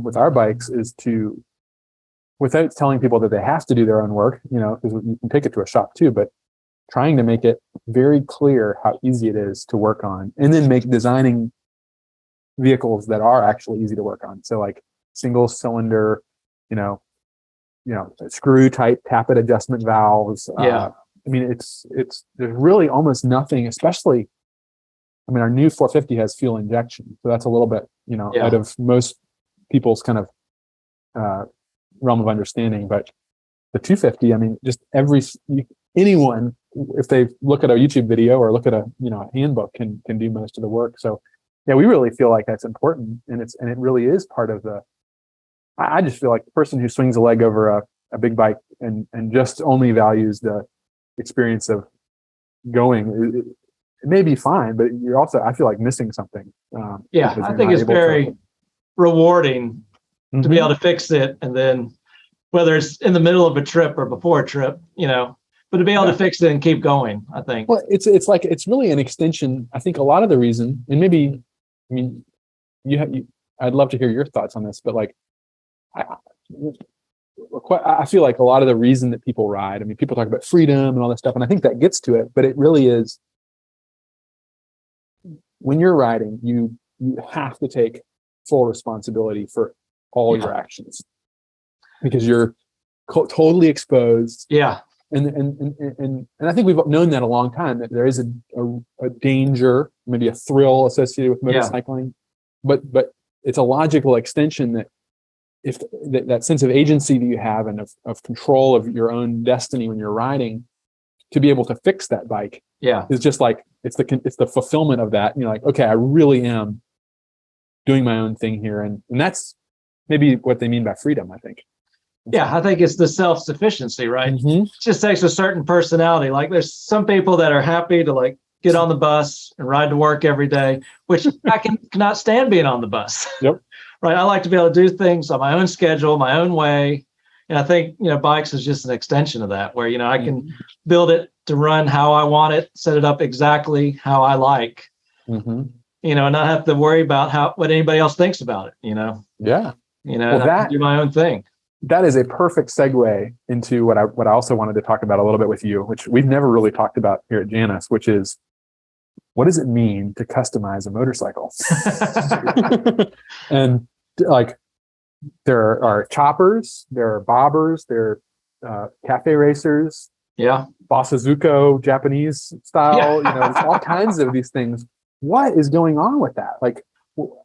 with our bikes is to, without telling people that they have to do their own work, because you can take it to a shop too, but trying to make it very clear how easy it is to work on, and then designing vehicles that are actually easy to work on. So like single cylinder, screw type tappet adjustment valves. Yeah. It's there's really almost nothing, especially, our new 450 has fuel injection. So that's a little bit, out of most people's kind of realm of understanding. But the 250, just anyone, if they look at a YouTube video or look at a handbook, can do most of the work. So yeah, we really feel like that's important, and it really is part of the. I just feel like the person who swings a leg over a big bike and just only values the experience of going, it may be fine, but you're also, I feel like, missing something. I think it's very rewarding to be able to fix it and then whether it's in the middle of a trip or before a trip, but to be able to fix it and keep going, I think. Well, it's really an extension. I think a lot of the reason, and maybe, I mean, I'd love to hear your thoughts on this, but like, I feel like a lot of the reason that people ride, I mean, people talk about freedom and all that stuff, and I think that gets to it, but it really is, when you're riding, you have to take full responsibility for all your actions, because you're totally exposed. Yeah. And I think we've known that a long time, that there is a danger, maybe a thrill associated with motorcycling, but it's a logical extension that if that sense of agency that you have and of control of your own destiny when you're riding, to be able to fix that bike is just like, it's the fulfillment of that. And you're like, okay, I really am doing my own thing here. And that's maybe what they mean by freedom, I think. Yeah, I think it's the self-sufficiency, right? Mm-hmm. It just takes a certain personality. Like there's some people that are happy to like get on the bus and ride to work every day, which I cannot stand being on the bus. Yep. Right. I like to be able to do things on my own schedule, my own way. And I think, bikes is just an extension of that, where, I can build it to run how I want it, set it up exactly how I like, and not have to worry about what anybody else thinks about it, Yeah. I can do my own thing. That is a perfect segue into what I also wanted to talk about a little bit with you, which we've never really talked about here at Janus, which is, what does it mean to customize a motorcycle? And like, there are choppers, there are bobbers, there are cafe racers, Bosazuko Japanese style, there's all kinds of these things. What is going on with that? Like, well,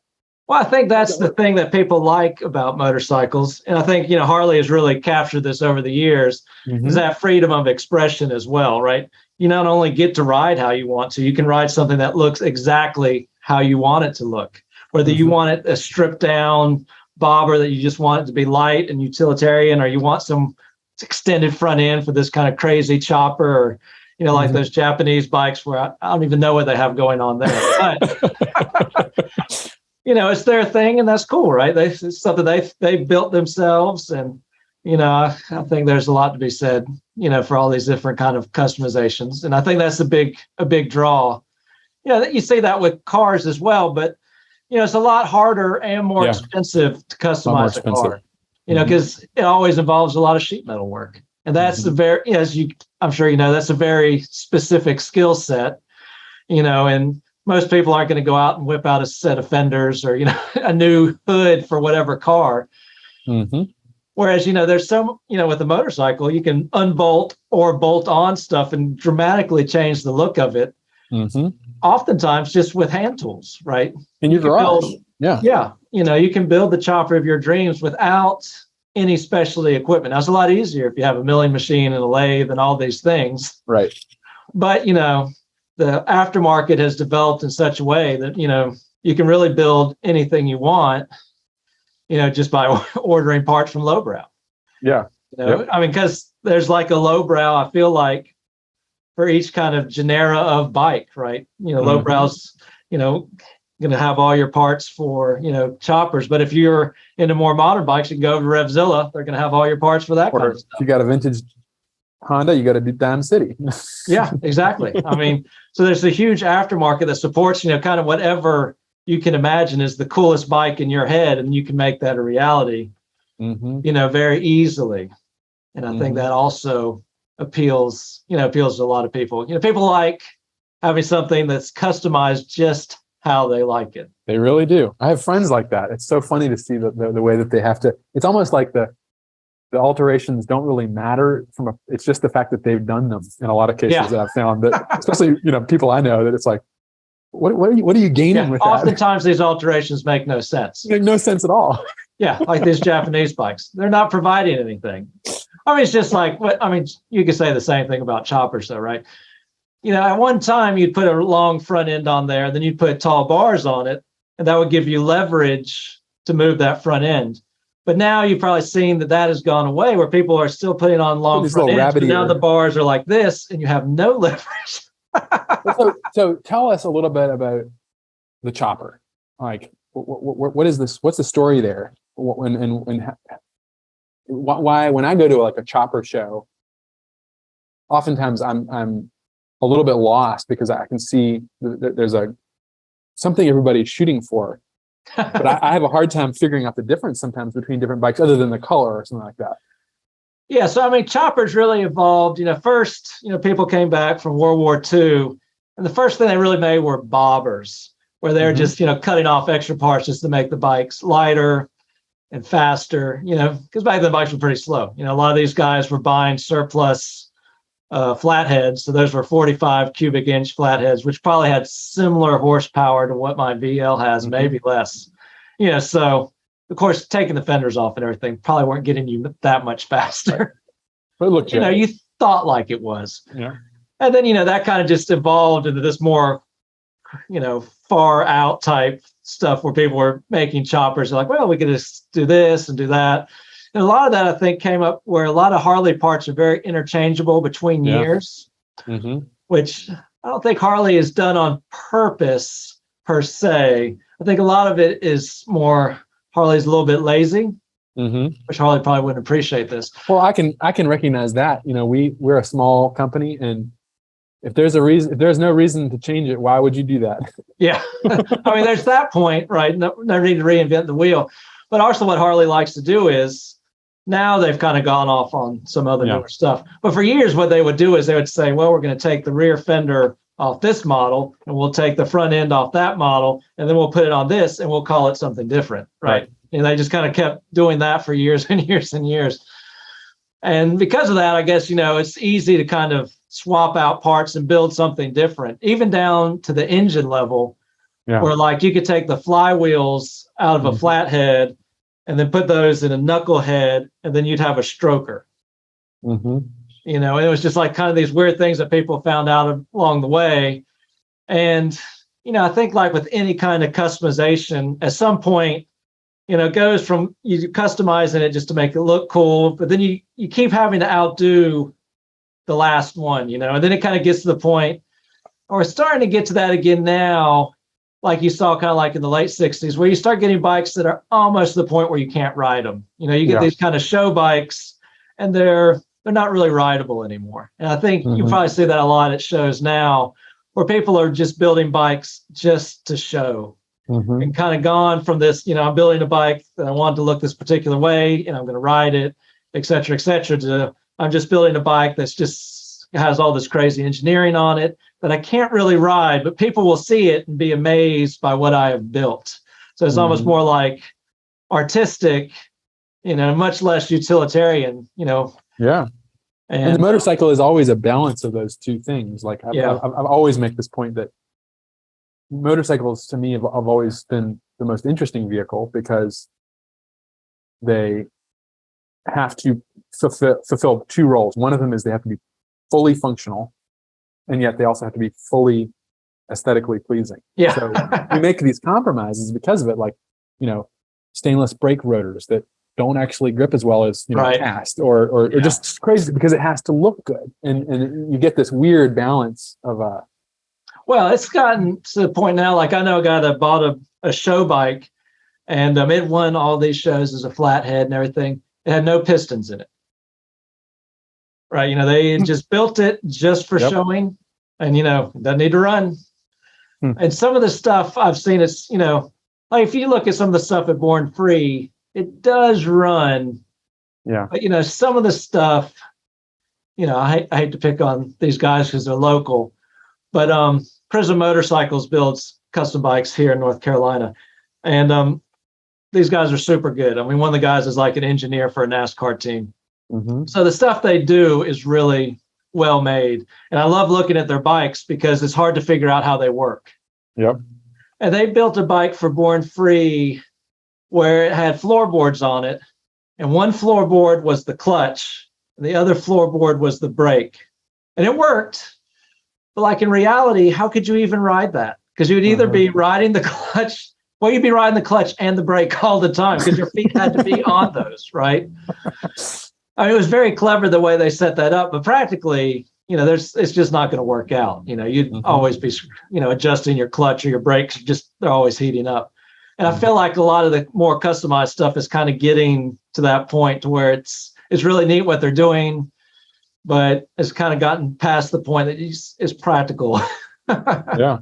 I think that's the thing that people like about motorcycles. And I think, Harley has really captured this over the years, is that freedom of expression as well, right? You not only get to ride how you want to, you can ride something that looks exactly how you want it to look. Whether you want it a stripped down bobber that you just want it to be light and utilitarian, or you want some extended front end for this kind of crazy chopper, or, like those Japanese bikes where I don't even know what they have going on there. But, it's their thing, and that's cool, right? It's something they've built themselves. And, I think there's a lot to be said, for all these different kind of customizations. And I think that's a big draw. You see that with cars as well, but, it's a lot harder and more expensive to customize a car, because it always involves a lot of sheet metal work. And that's I'm sure that's a very specific skill set, and most people aren't going to go out and whip out a set of fenders or, a new hood for whatever car. Whereas, there's some, with a motorcycle, you can unbolt or bolt on stuff and dramatically change the look of it. Oftentimes just with hand tools, right? In your garage. You can build the chopper of your dreams without any specialty equipment. Now, it's a lot easier if you have a milling machine and a lathe and all these things. Right. But, the aftermarket has developed in such a way that, you can really build anything you want, just by ordering parts from lowbrow. Yeah. I mean, because there's like a lowbrow, I feel like, for each kind of genera of bike, right? Lowbrow's, going to have all your parts for, choppers. But if you're into more modern bikes, you can go to Revzilla. They're going to have all your parts for that kind of stuff. If you got a vintage Honda, you got to do Dime City. Yeah, exactly. I mean, so there's a huge aftermarket that supports, kind of whatever you can imagine is the coolest bike in your head, and you can make that a reality, very easily. And I think that also appeals to a lot of people. People like having something that's customized just how they like it. They really do. I have friends like that. It's so funny to see the way that they have to. It's almost like the alterations don't really matter it's just the fact that they've done them in a lot of cases that I've found, that especially, people I know, that it's like, what are you gaining with that? Oftentimes these alterations make no sense. Make no sense at all. Yeah. Like these Japanese bikes, they're not providing anything. I mean, it's just like, you could say the same thing about choppers though, right? At one time you'd put a long front end on there, then you'd put tall bars on it, and that would give you leverage to move that front end. But now you've probably seen that has gone away, where people are still putting on long front ends, but now the bars are like this, and you have no leverage. So tell us a little bit about the chopper. Like, what is this? What's the story there? why when I go to like a chopper show, oftentimes I'm a little bit lost because I can see there's something everybody's shooting for, but I have a hard time figuring out the difference sometimes between different bikes other than the color or something like that. Yeah, so I mean, choppers really evolved. First, people came back from World War II, and the first thing they really made were bobbers, where they're just, cutting off extra parts just to make the bikes lighter and faster, because back then the bikes were pretty slow. A lot of these guys were buying surplus flatheads. So those were 45 cubic inch flatheads, which probably had similar horsepower to what my VL has, maybe less. So of course, taking the fenders off and everything probably weren't getting you that much faster. But look, you thought like it was. Yeah. And then, that kind of just evolved into this more, far out type stuff where people were making choppers. They're like, well, we could just do this and do that. And a lot of that, I think, came up where a lot of Harley parts are very interchangeable between years, which I don't think Harley is done on purpose per se. I think a lot of it is more Harley's a little bit lazy, which Harley probably wouldn't appreciate this. Well, I can recognize that. We're a small company, and if there's no reason to change it, why would you do that? Yeah. I mean, there's that point, right? No need to reinvent the wheel. But also what Harley likes to do is now they've kind of gone off on some other newer stuff. But for years, what they would do is they would say, well, we're going to take the rear fender off this model, and we'll take the front end off that model, and then we'll put it on this, and we'll call it something different, right? And they just kind of kept doing that for years and years and years. And because of that, I guess, it's easy to kind of swap out parts and build something different, even down to the engine level, where like you could take the flywheels out of a flathead and then put those in a knucklehead, and then you'd have a stroker. And it was just like kind of these weird things that people found out along the way. And, I think like with any kind of customization, at some point, it goes from you customizing it just to make it look cool, but then you keep having to outdo the last one, and then it kind of gets to the point, or it's starting to get to that again now, like you saw kind of like in the late 60s, where you start getting bikes that are almost to the point where you can't ride them. You get these kind of show bikes, and they're not really rideable anymore. And I think you probably see that a lot at shows now, where people are just building bikes just to show. And kind of gone from this, I'm building a bike that I want to look this particular way, and I'm going to ride it, et cetera, to I'm just building a bike that's just has all this crazy engineering on it that I can't really ride, but people will see it and be amazed by what I have built. So it's almost more like artistic, much less utilitarian, Yeah. And the motorcycle is always a balance of those two things. Like I've always make this point that motorcycles to me have always been the most interesting vehicle because they have to fulfill two roles. One of them is they have to be fully functional, and yet they also have to be fully aesthetically pleasing. Yeah. So we make these compromises because of it, like, stainless brake rotors that don't actually grip as well as cast or just crazy because it has to look good. And you get this weird balance of well, it's gotten to the point now, like I know a guy that bought a show bike, and it won all these shows as a flathead and everything. It had no pistons in it. Right. They just built it just for showing, and, it doesn't need to run. And some of the stuff I've seen is, like if you look at some of the stuff at Born Free, it does run. Yeah. But, some of the stuff, I hate to pick on these guys because they're local, but Prism Motorcycles builds custom bikes here in North Carolina. And these guys are super good. I mean, one of the guys is like an engineer for a NASCAR team. So the stuff they do is really well made. And I love looking at their bikes because it's hard to figure out how they work. Yep. And they built a bike for Born Free where it had floorboards on it. And one floorboard was the clutch, and the other floorboard was the brake. And it worked. But like in reality, how could you even ride that? Because you would either be riding the clutch, well, you'd be riding the clutch and the brake all the time because your feet had to be on those, right? I mean, it was very clever the way they set that up, but practically, it's just not going to work out. You'd always be, adjusting your clutch or your brakes, they're always heating up. And I feel like a lot of the more customized stuff is kind of getting to that point to where it's really neat what they're doing, but it's kind of gotten past the point that it's practical. Yeah.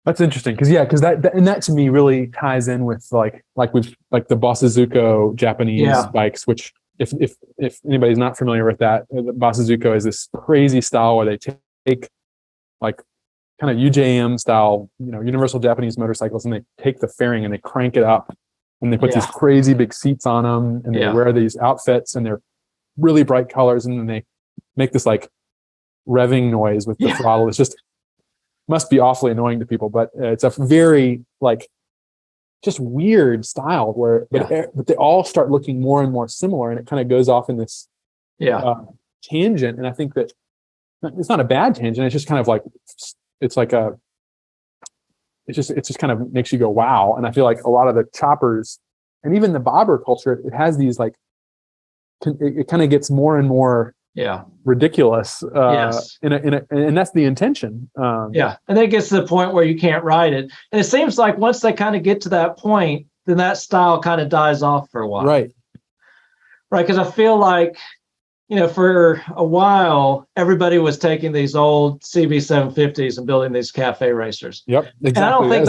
That's interesting because that to me really ties in with like the Bosazuko Japanese bikes, which if anybody's not familiar with that, the Bosazuko is this crazy style where they take like kind of UJM style, universal Japanese motorcycles, and they take the fairing and they crank it up, and they put these crazy big seats on them, and they wear these outfits, and they're really bright colors, and then they make this like revving noise with the throttle. It's just must be awfully annoying to people, but it's a very like just weird style but they all start looking more and more similar, and it kind of goes off in this tangent. And I think that it's not a bad tangent. It's just kind of like it just kind of makes you go wow. And I feel like a lot of the choppers and even the bobber culture, it has these like it kind of gets more and more ridiculous and that's the intention. And then it gets to the point where you can't ride it, and it seems like once they kind of get to that point, then that style kind of dies off for a while, right, because I feel like for a while everybody was taking these old CB750s and building these cafe racers. Exactly. And I don't think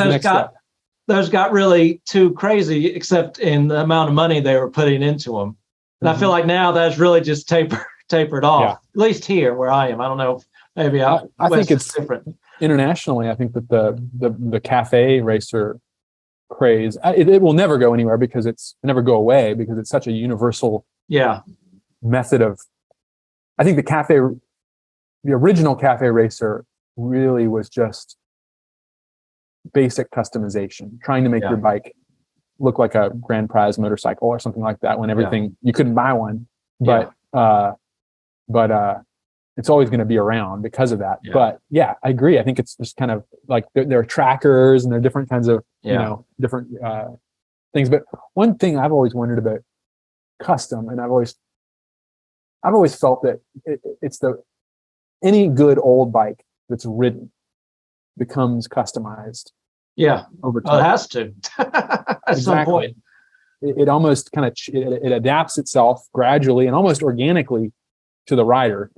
those got really too crazy, except in the amount of money they were putting into them. And I feel like now that's really just tapered off, at least here where I am. I don't know if maybe I think it's different internationally. I think that the cafe racer craze, it will never go anywhere because it's never go away because it's such a universal method of. I think the original cafe racer really was just basic customization, trying to make your bike look like a Grand Prize motorcycle or something like that, when everything you couldn't buy one, but it's always going to be around because of that. But I agree. I think it's just kind of like there are trackers and there are different kinds of different things. But one thing I've always wondered about custom, and I've always felt that it's any good old bike that's ridden becomes customized. Over time. Well, it has to at some point. It almost kind of it adapts itself gradually and almost organically to the rider.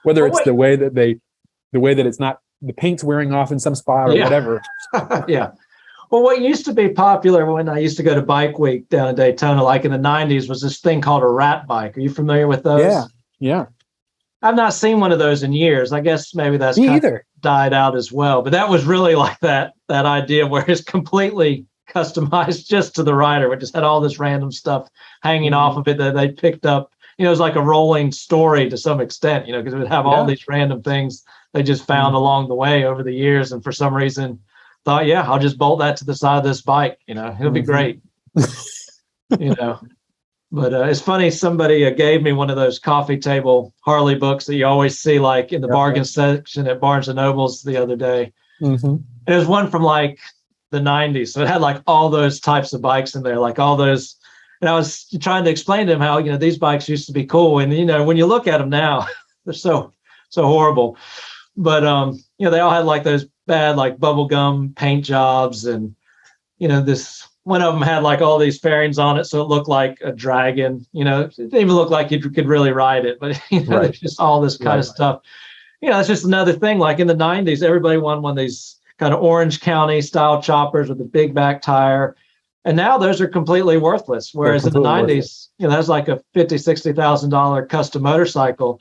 Whether it's the way that it's not, the paint's wearing off in some spot or whatever. Well, what used to be popular when I used to go to Bike Week down in Daytona, like in the 90s, was this thing called a rat bike. Are you familiar with those? Yeah. I've not seen one of those in years. I guess maybe that's kind of died out as well. But that was really like that idea where it's completely customized just to the rider. We just had all this random stuff hanging off of it that they picked up. It was like a rolling story to some extent, because it would have all these random things they just found along the way over the years. And for some reason thought, I'll just bolt that to the side of this bike. It'll be great. But it's funny, somebody gave me one of those coffee table Harley books that you always see like in the bargain section at Barnes and Nobles the other day. It was one from like the 90s. So it had like all those types of bikes in there, like all those. And I was trying to explain to him how, these bikes used to be cool. And, when you look at them now, they're so horrible. But, they all had like those bad, like bubblegum paint jobs. And, this one of them had like all these fairings on it. So it looked like a dragon, it didn't even look like you could really ride it. But, there's just all this kind of stuff. It's just another thing. Like in the 90s, everybody wanted one of these kind of Orange County style choppers with a big back tire. And now those are completely worthless. Whereas in the 90s, that's like a $50,000, $60,000 custom motorcycle.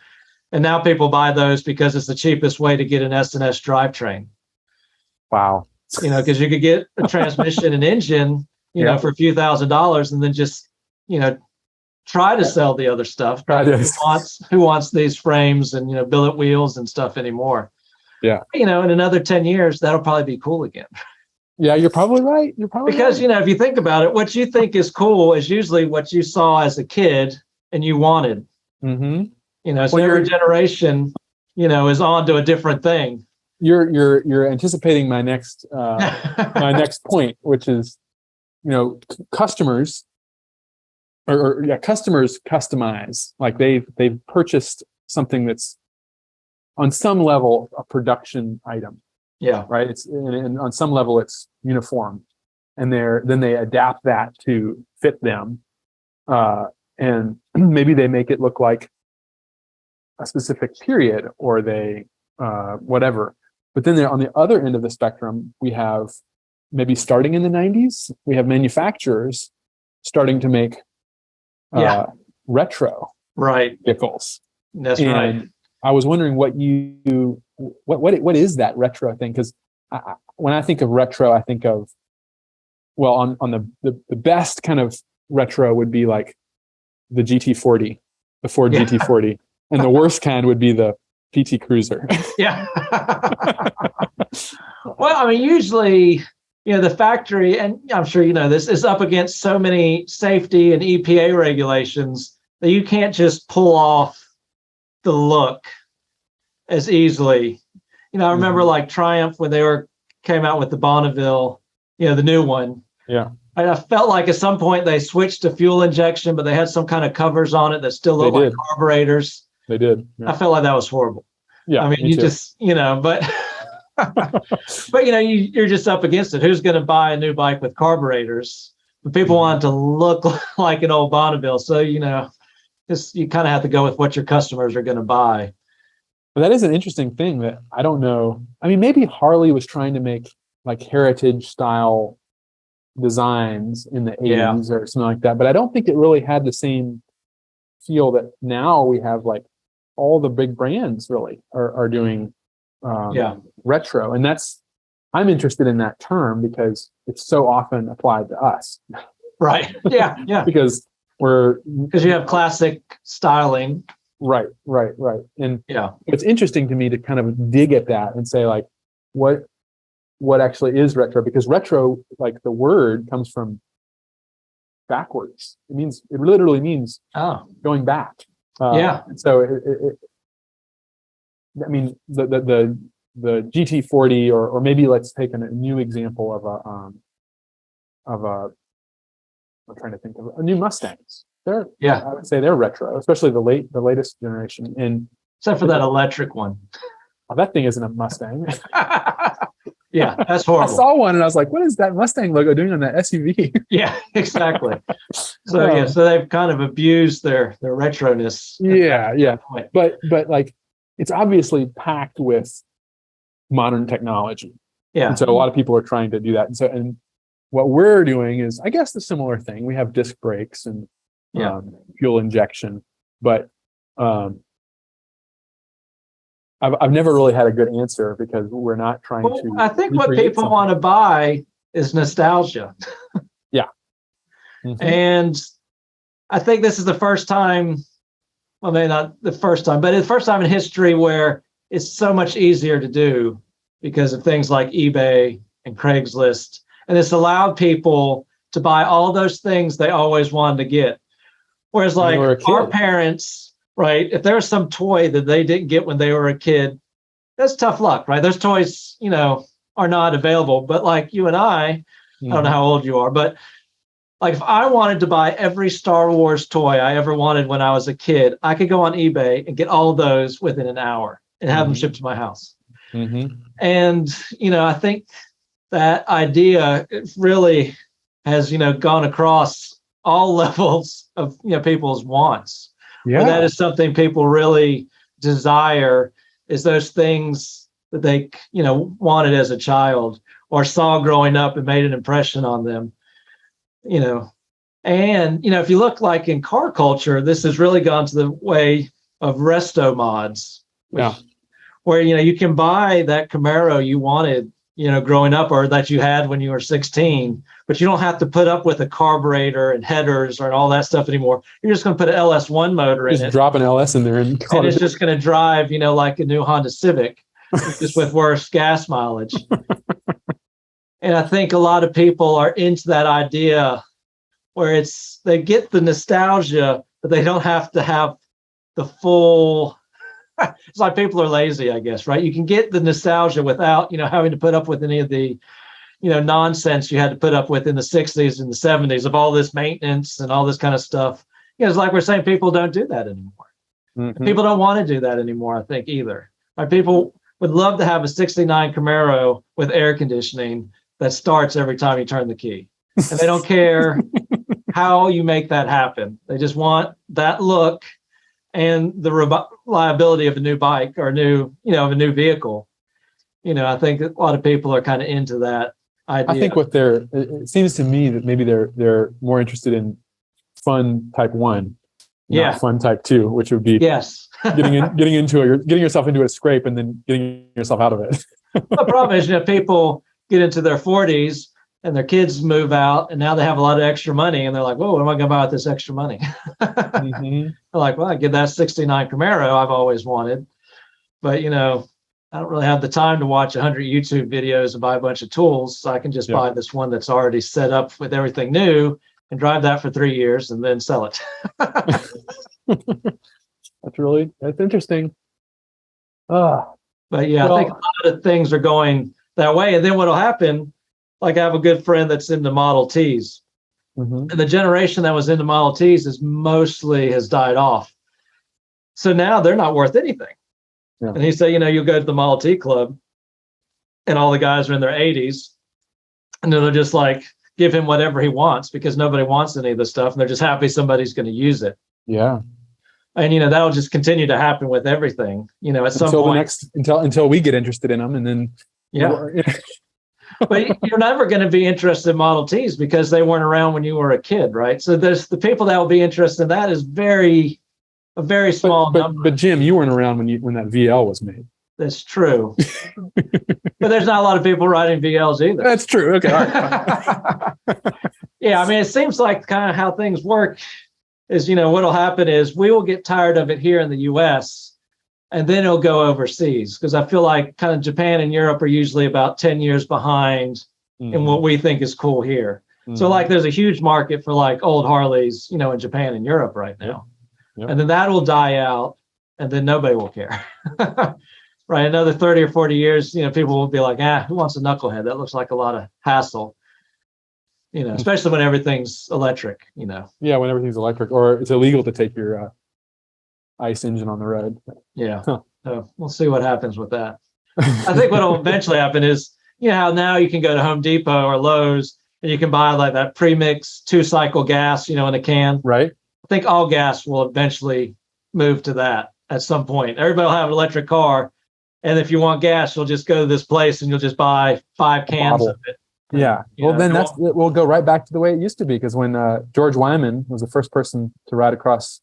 And now people buy those because it's the cheapest way to get an S&S drivetrain. Wow. Because you could get a transmission and engine, for a few $1,000s and then just, try to sell the other stuff. Who wants these frames and, billet wheels and stuff anymore? In another 10 years, that'll probably be cool again. Yeah, you're probably right. Because, if you think about it, what you think is cool is usually what you saw as a kid and you wanted. So your generation, is on to a different thing. You're anticipating my next point, which is, customers customers customize. Like they've purchased something that's on some level a production item. Right. It's and on some level it's uniform. and then they adapt that to fit them, and maybe they make it look like a specific period, or they whatever. But then on the other end of the spectrum, we have, maybe starting in the 90s, we have manufacturers starting to make retro vehicles. That's and right. I was wondering what is that retro thing? Because when I think of retro, I think of, well, on the best kind of retro would be like the GT40, the Ford GT40, and the worst kind would be the PT Cruiser. Yeah. Well, I mean, usually, the factory, and I'm sure you know this, is up against so many safety and EPA regulations that you can't just pull off the look as easily. I remember like Triumph, when they came out with the Bonneville, the new one. Yeah. I felt like at some point they switched to fuel injection, but they had some kind of covers on it that still looked like carburetors. They did. Yeah. I felt like that was horrible. Yeah. I mean, you just, but but you're just up against it. Who's going to buy a new bike with carburetors? But people want it to look like an old Bonneville. So, you kind of have to go with what your customers are going to buy. But that is an interesting thing that I don't know. I mean, maybe Harley was trying to make like heritage style designs in the 80s or something like that. But I don't think it really had the same feel that now we have. Like all the big brands really are doing retro. And I'm interested in that term because it's so often applied to us. Right. Yeah. Yeah. Because you have classic styling. Right. And it's interesting to me to kind of dig at that and say, like, what actually is retro? Because retro, like the word, comes from backwards. It literally means going back. So I mean, the GT40, or maybe let's take a new example of a I'm trying to think of a new Mustangs. I would say they're retro, especially the latest generation. And except for that electric one. Oh, that thing isn't a Mustang. Yeah, that's horrible. I saw one and I was like, what is that Mustang logo doing on that SUV? Yeah, exactly. So they've kind of abused their retroness. Yeah. But like, it's obviously packed with modern technology. Yeah. And so a lot of people are trying to do that. And what we're doing is, I guess, the similar thing. We have disc brakes and fuel injection, but I've never really had a good answer because we're not trying to. I think what people want to buy is nostalgia. Yeah. Mm-hmm. And I think this is the first time, well, maybe not the first time, but it's the first time in history where it's so much easier to do because of things like eBay and Craigslist. And it's allowed people to buy all those things they always wanted to get. Whereas like our parents, right, if there was some toy that they didn't get when they were a kid, that's tough luck, right? Those toys, are not available. But like you and I don't know how old you are, but like if I wanted to buy every Star Wars toy I ever wanted when I was a kid, I could go on eBay and get all of those within an hour and have them shipped to my house. Mm-hmm. And, I think that idea really has, gone across all levels of, people's wants. Yeah. That is something people really desire, is those things that they, wanted as a child or saw growing up and made an impression on them, And, if you look like in car culture, this has really gone to the way of resto mods, where, you can buy that Camaro you wanted, growing up, or that you had when you were 16, but you don't have to put up with a carburetor and headers or all that stuff anymore. You're just going to put an LS1 motor in it. Just drop an LS in there and it's just going to drive, like a new Honda Civic, just with worse gas mileage. And I think a lot of people are into that idea where they get the nostalgia, but they don't have to have the full. It's like people are lazy, I guess, right? You can get the nostalgia without, having to put up with any of the, nonsense you had to put up with in the 60s and the 70s of all this maintenance and all this kind of stuff. It's like we're saying people don't do that anymore. Mm-hmm. People don't want to do that anymore, I think, either. Right? People would love to have a 69 Camaro with air conditioning that starts every time you turn the key. And they don't care how you make that happen. They just want that look and the reliability of a new bike or a new vehicle. I think a lot of people are kind of into that idea. I think it seems to me that maybe they're more interested in fun type 1, not fun type 2, which would be getting yourself into a scrape and then getting yourself out of it. The problem is, people get into their 40s and their kids move out, and now they have a lot of extra money, and they're like, "Whoa, what am I going to buy with this extra money?" Mm-hmm. They're like, "Well, I get that '69 Camaro I've always wanted, but I don't really have the time to watch 100 YouTube videos and buy a bunch of tools. So I can just buy this one that's already set up with everything new and drive that for 3 years and then sell it." That's interesting. But I think a lot of things are going that way. And then what'll happen, like I have a good friend that's into Model Ts. Mm-hmm. And the generation that was into Model Ts has died off. So now they're not worth anything. Yeah. And he said, you go to the Model T club and all the guys are in their 80s, and then they'll just like give him whatever he wants because nobody wants any of the stuff. And they're just happy somebody's going to use it. Yeah. And, that'll just continue to happen with everything, at some point. Until we get interested in them. And then. Yeah. But you're never going to be interested in Model Ts because they weren't around when you were a kid, right? So there's the people that will be interested in that is a very small number. But Jim, you weren't around when that VL was made. That's true. But there's not a lot of people riding VLs either. That's true. Okay. All right. Yeah, it seems like kind of how things work is, what'll happen is we will get tired of it here in the US and then it'll go overseas, because I feel like kind of Japan and Europe are usually about 10 years behind in what we think is cool here. Mm-hmm. So like there's a huge market for like old Harleys, in Japan and Europe right now. Yep. And then that will die out and then nobody will care. Right. Another 30 or 40 years, people will be like, who wants a knucklehead? That looks like a lot of hassle. Especially when everything's electric, Yeah, when everything's electric, or it's illegal to take your ICE engine on the road. Yeah. So we'll see what happens with that. I think what will eventually happen is, how now you can go to Home Depot or Lowe's and you can buy like that premix 2-cycle gas, in a can. Right. I think all gas will eventually move to that at some point. Everybody will have an electric car. And if you want gas, you'll just go to this place and you'll just buy 5 cans of it. Yeah. Well, then we'll go right back to the way it used to be, because when George Wyman was the first person to ride across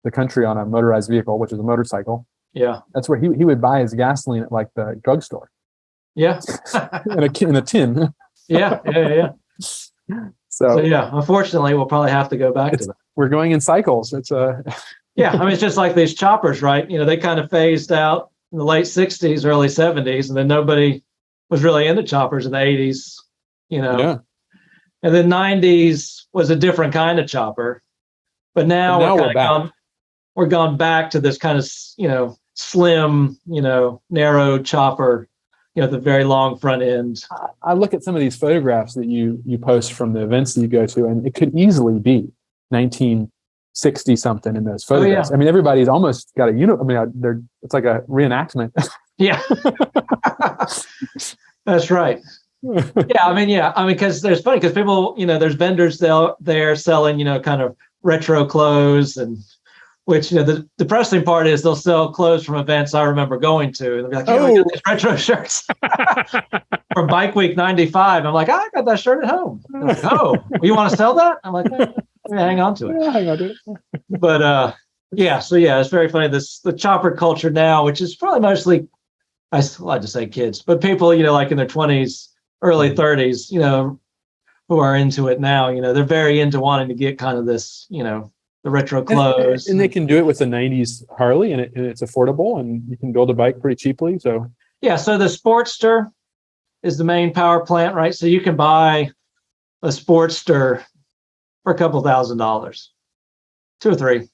the country on a motorized vehicle, which is a motorcycle. Yeah. That's where he would buy his gasoline at like the drugstore. Yeah. in a tin. Yeah. So unfortunately, we'll probably have to go back to that. We're going in cycles. It's it's just like these choppers, right? They kind of phased out in the late 60s, early 70s, and then nobody was really into choppers in the 80s, Yeah. And then 90s was a different kind of chopper. But now we're gone back to this kind of, slim, narrow chopper, the very long front end. I look at some of these photographs that you post from the events that you go to, and it could easily be 1960 something in those photographs. Oh, yeah. Everybody's almost got a it's like a reenactment. Yeah. That's right. Because there's funny, because people, there's vendors there selling, kind of retro clothes, and which, the depressing part is they'll sell clothes from events I remember going to, and they'll be like, I got these retro shirts from Bike Week 95. I'm like, I got that shirt at home. Like, you want to sell that? I'm like, hang on to it. Yeah, hang on to it. But it's very funny. The chopper culture now, which is probably mostly, I like to say kids, but people, like in their 20s, early 30s, who are into it now, they're very into wanting to get kind of this, the retro clothes. And they can do it with the 90s Harley, and it's affordable, and you can build a bike pretty cheaply. So so the Sportster is the main power plant, right? So you can buy a Sportster for a couple $1,000, $2,000 or $3,000.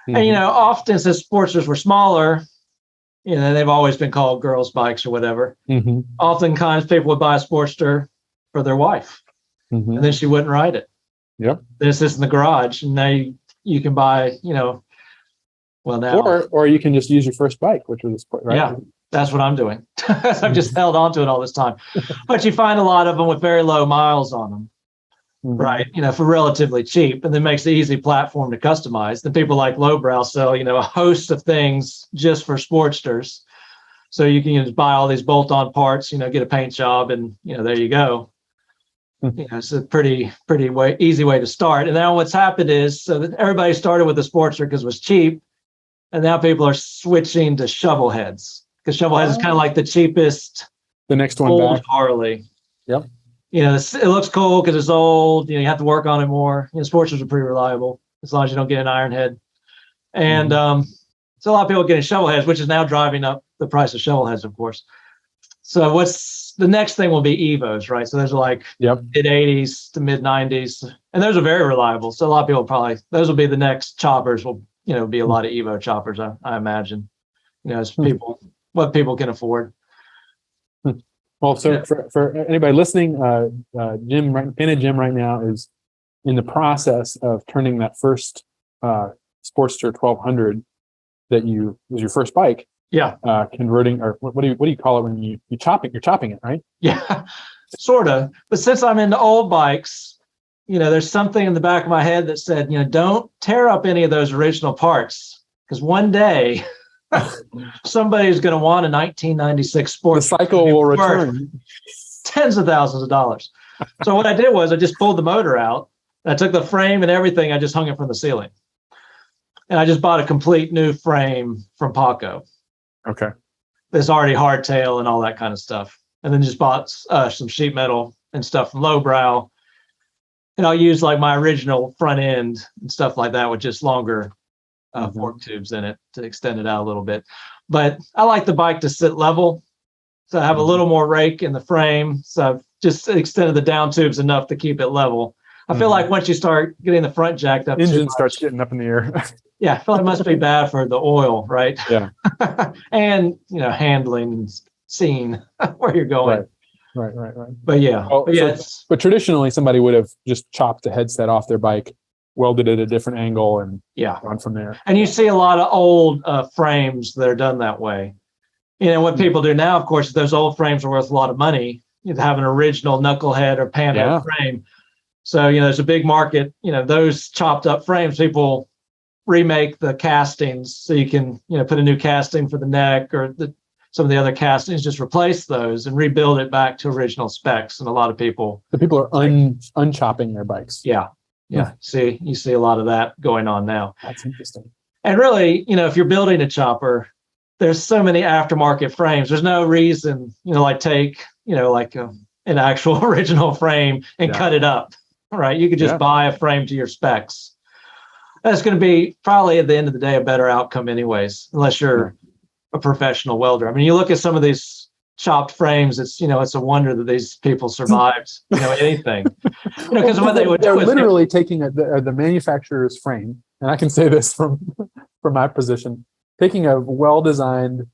Mm-hmm. And, often since Sportsters were smaller, they've always been called girls' bikes or whatever. Mm-hmm. Oftentimes people would buy a Sportster for their wife, and then she wouldn't ride it. Yep. Then it's just in the garage, and now you can buy, now. Or you can just use your first bike, which was a sport, right? Yeah. That's what I'm doing. I've just held on to it all this time. But you find a lot of them with very low miles on them, right? For relatively cheap, and then makes the easy platform to customize. The people like Lowbrow sell, a host of things just for Sportsters. So you can just buy all these bolt-on parts, get a paint job, and there you go. It's a pretty easy way to start. And now what's happened is, so that everybody started with the Sportster because it was cheap, and now people are switching to shovel heads, because shovel heads is kind of like the cheapest, the next one old back. Harley. Yep. It looks cool because it's old. You have to work on it more. Sportsters are pretty reliable as long as you don't get an iron head. And so a lot of people getting shovel heads, which is now driving up the price of shovel heads, of course. So what's the next thing will be Evos, right? So those are like mid 80s to mid 90s, and those are very reliable. So a lot of people those will be the next choppers. Will be a lot of Evo choppers, I imagine. As what people can afford. Well, so for anybody listening, Panhead Jim right now is in the process of turning that first Sportster 1200 that was your first bike. Yeah. Converting, or what do you call it when you chop it? You're chopping it, right? Yeah, sort of. But since I'm into old bikes, there's something in the back of my head that said, don't tear up any of those original parts, because one day somebody's going to want a 1996 Sportster. The cycle will return. Tens of thousands of dollars. So what I did was I just pulled the motor out. I took the frame and everything. I just hung it from the ceiling. And I just bought a complete new frame from Paco. Okay. It's already hardtail and all that kind of stuff. And then just bought some sheet metal and stuff from Lowbrow. And I'll use like my original front end and stuff like that with just longer fork tubes in it to extend it out a little bit. But I like the bike to sit level. So I have a little more rake in the frame. So I've just extended the down tubes enough to keep it level. I feel like once you start getting the front jacked up, engine starts getting up in the air. Yeah, I feel like it must be bad for the oil, right? Yeah. And handling and seeing where you're going. Right. But yeah, but traditionally somebody would have just chopped the headset off their bike, welded it at a different angle, and gone from there. And you see a lot of old frames that are done that way. What people do now, of course, is those old frames are worth a lot of money. You have an original knucklehead or panhead frame. So, there's a big market, those chopped up frames, people remake the castings so you can, put a new casting for the neck or some of the other castings, just replace those and rebuild it back to original specs. And a lot of people. The people are unchopping their bikes. Yeah. You see a lot of that going on now. That's interesting. And really, if you're building a chopper, there's so many aftermarket frames. There's no reason, take, an actual original frame and cut it up. Right, you could just buy a frame to your specs. That's going to be probably at the end of the day a better outcome, anyways, unless you're a professional welder. I mean, you look at some of these chopped frames; it's a wonder that these people survived. Anything, because what they would do is literally they're taking the manufacturer's frame, and I can say this from my position, taking a well-designed,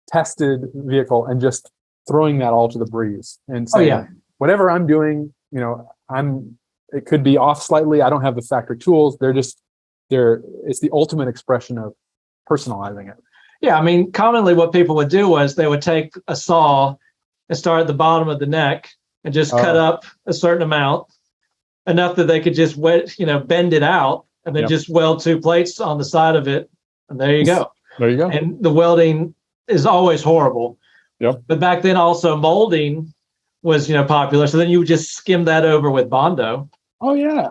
tested vehicle and just throwing that all to the breeze and saying, whatever I'm doing, it could be off slightly. I don't have the factory tools. It's the ultimate expression of personalizing it. Yeah. I mean, commonly what people would do was they would take a saw and start at the bottom of the neck and just cut up a certain amount, enough that they could just bend it out and then just weld two plates on the side of it. And there you go. There you go. And the welding is always horrible. Yep. But back then also molding was, popular. So then you would just skim that over with Bondo. Oh yeah.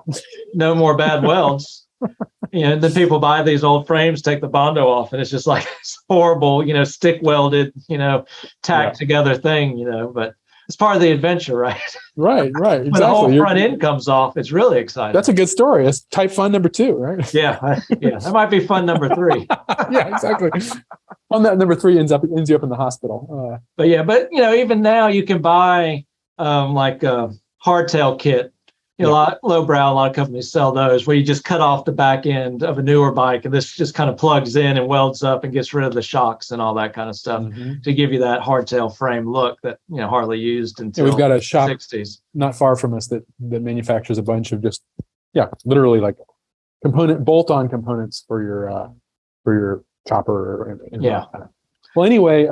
No more bad welds. And then people buy these old frames, take the Bondo off, and it's just like this horrible, stick welded, tacked together thing, but it's part of the adventure, right? Right. Exactly. When the whole front end comes off, it's really exciting. That's a good story. It's type fun number 2, right? Yeah. That might be fun number 3. Yeah, exactly. On that number 3 ends you up in the hospital. But even now you can buy like a hardtail kit. A lot Lowbrow, a lot of companies sell those where you just cut off the back end of a newer bike, and this just kind of plugs in and welds up and gets rid of the shocks and all that kind of stuff to give you that hardtail frame look that Harley used until we've got a shop 60s not far from us that manufactures a bunch of just literally like bolt-on components for your chopper. Well, anyway,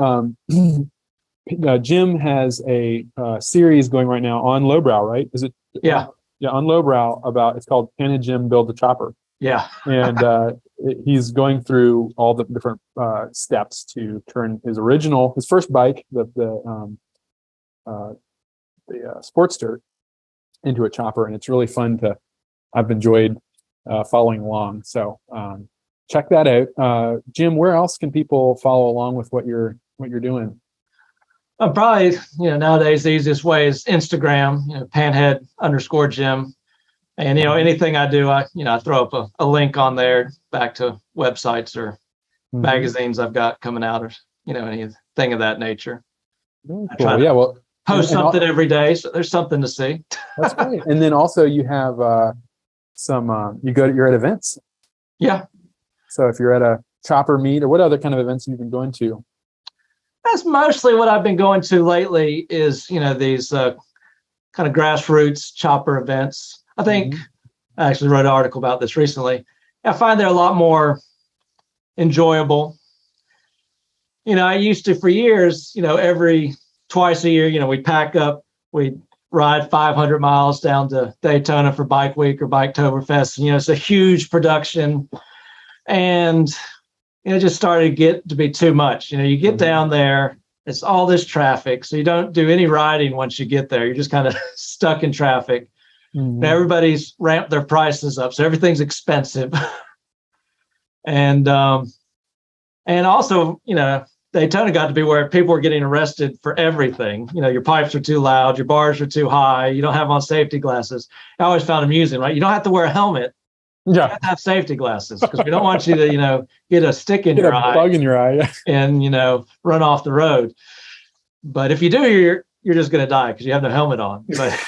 Jim has a series going right now on lowbrow, right? Is it? Yeah. Yeah, on lowbrow it's called Panhead Jim Build the Chopper. Yeah. And he's going through all the different steps to turn his first bike, the Sportster, into a chopper, and it's really fun I've enjoyed following along. So check that out. Jim, where else can people follow along with what you're doing? Probably, nowadays the easiest way is Instagram, Panhead_Jim. And, anything I do, I throw up a link on there back to websites or magazines I've got coming out, or, anything of that nature. Cool. Yeah, well, post something every day, so there's something to see. That's great. And then also you have you're at events. Yeah. So if you're at a chopper meet, or what other kind of events you've been going to? That's mostly what I've been going to lately is, these kind of grassroots chopper events. I think I actually wrote an article about this recently. I find they're a lot more enjoyable. I used to, for years, twice a year, we'd pack up, we'd ride 500 miles down to Daytona for Bike Week or Biketoberfest. It's a huge production. And it just started to get to be too much. You get down there, it's all this traffic. So you don't do any riding once you get there. You're just kind of stuck in traffic. Everybody's ramped their prices up. So everything's expensive. And also, Daytona got to be where people were getting arrested for everything. Your pipes are too loud, your bars are too high, you don't have on safety glasses. I always found amusing, right? You don't have to wear a helmet. Yeah. You have to have safety glasses because we don't want you to, get a stick in your eye. Bug in your eye. And, run off the road. But if you do, you're just going to die because you have no helmet on. But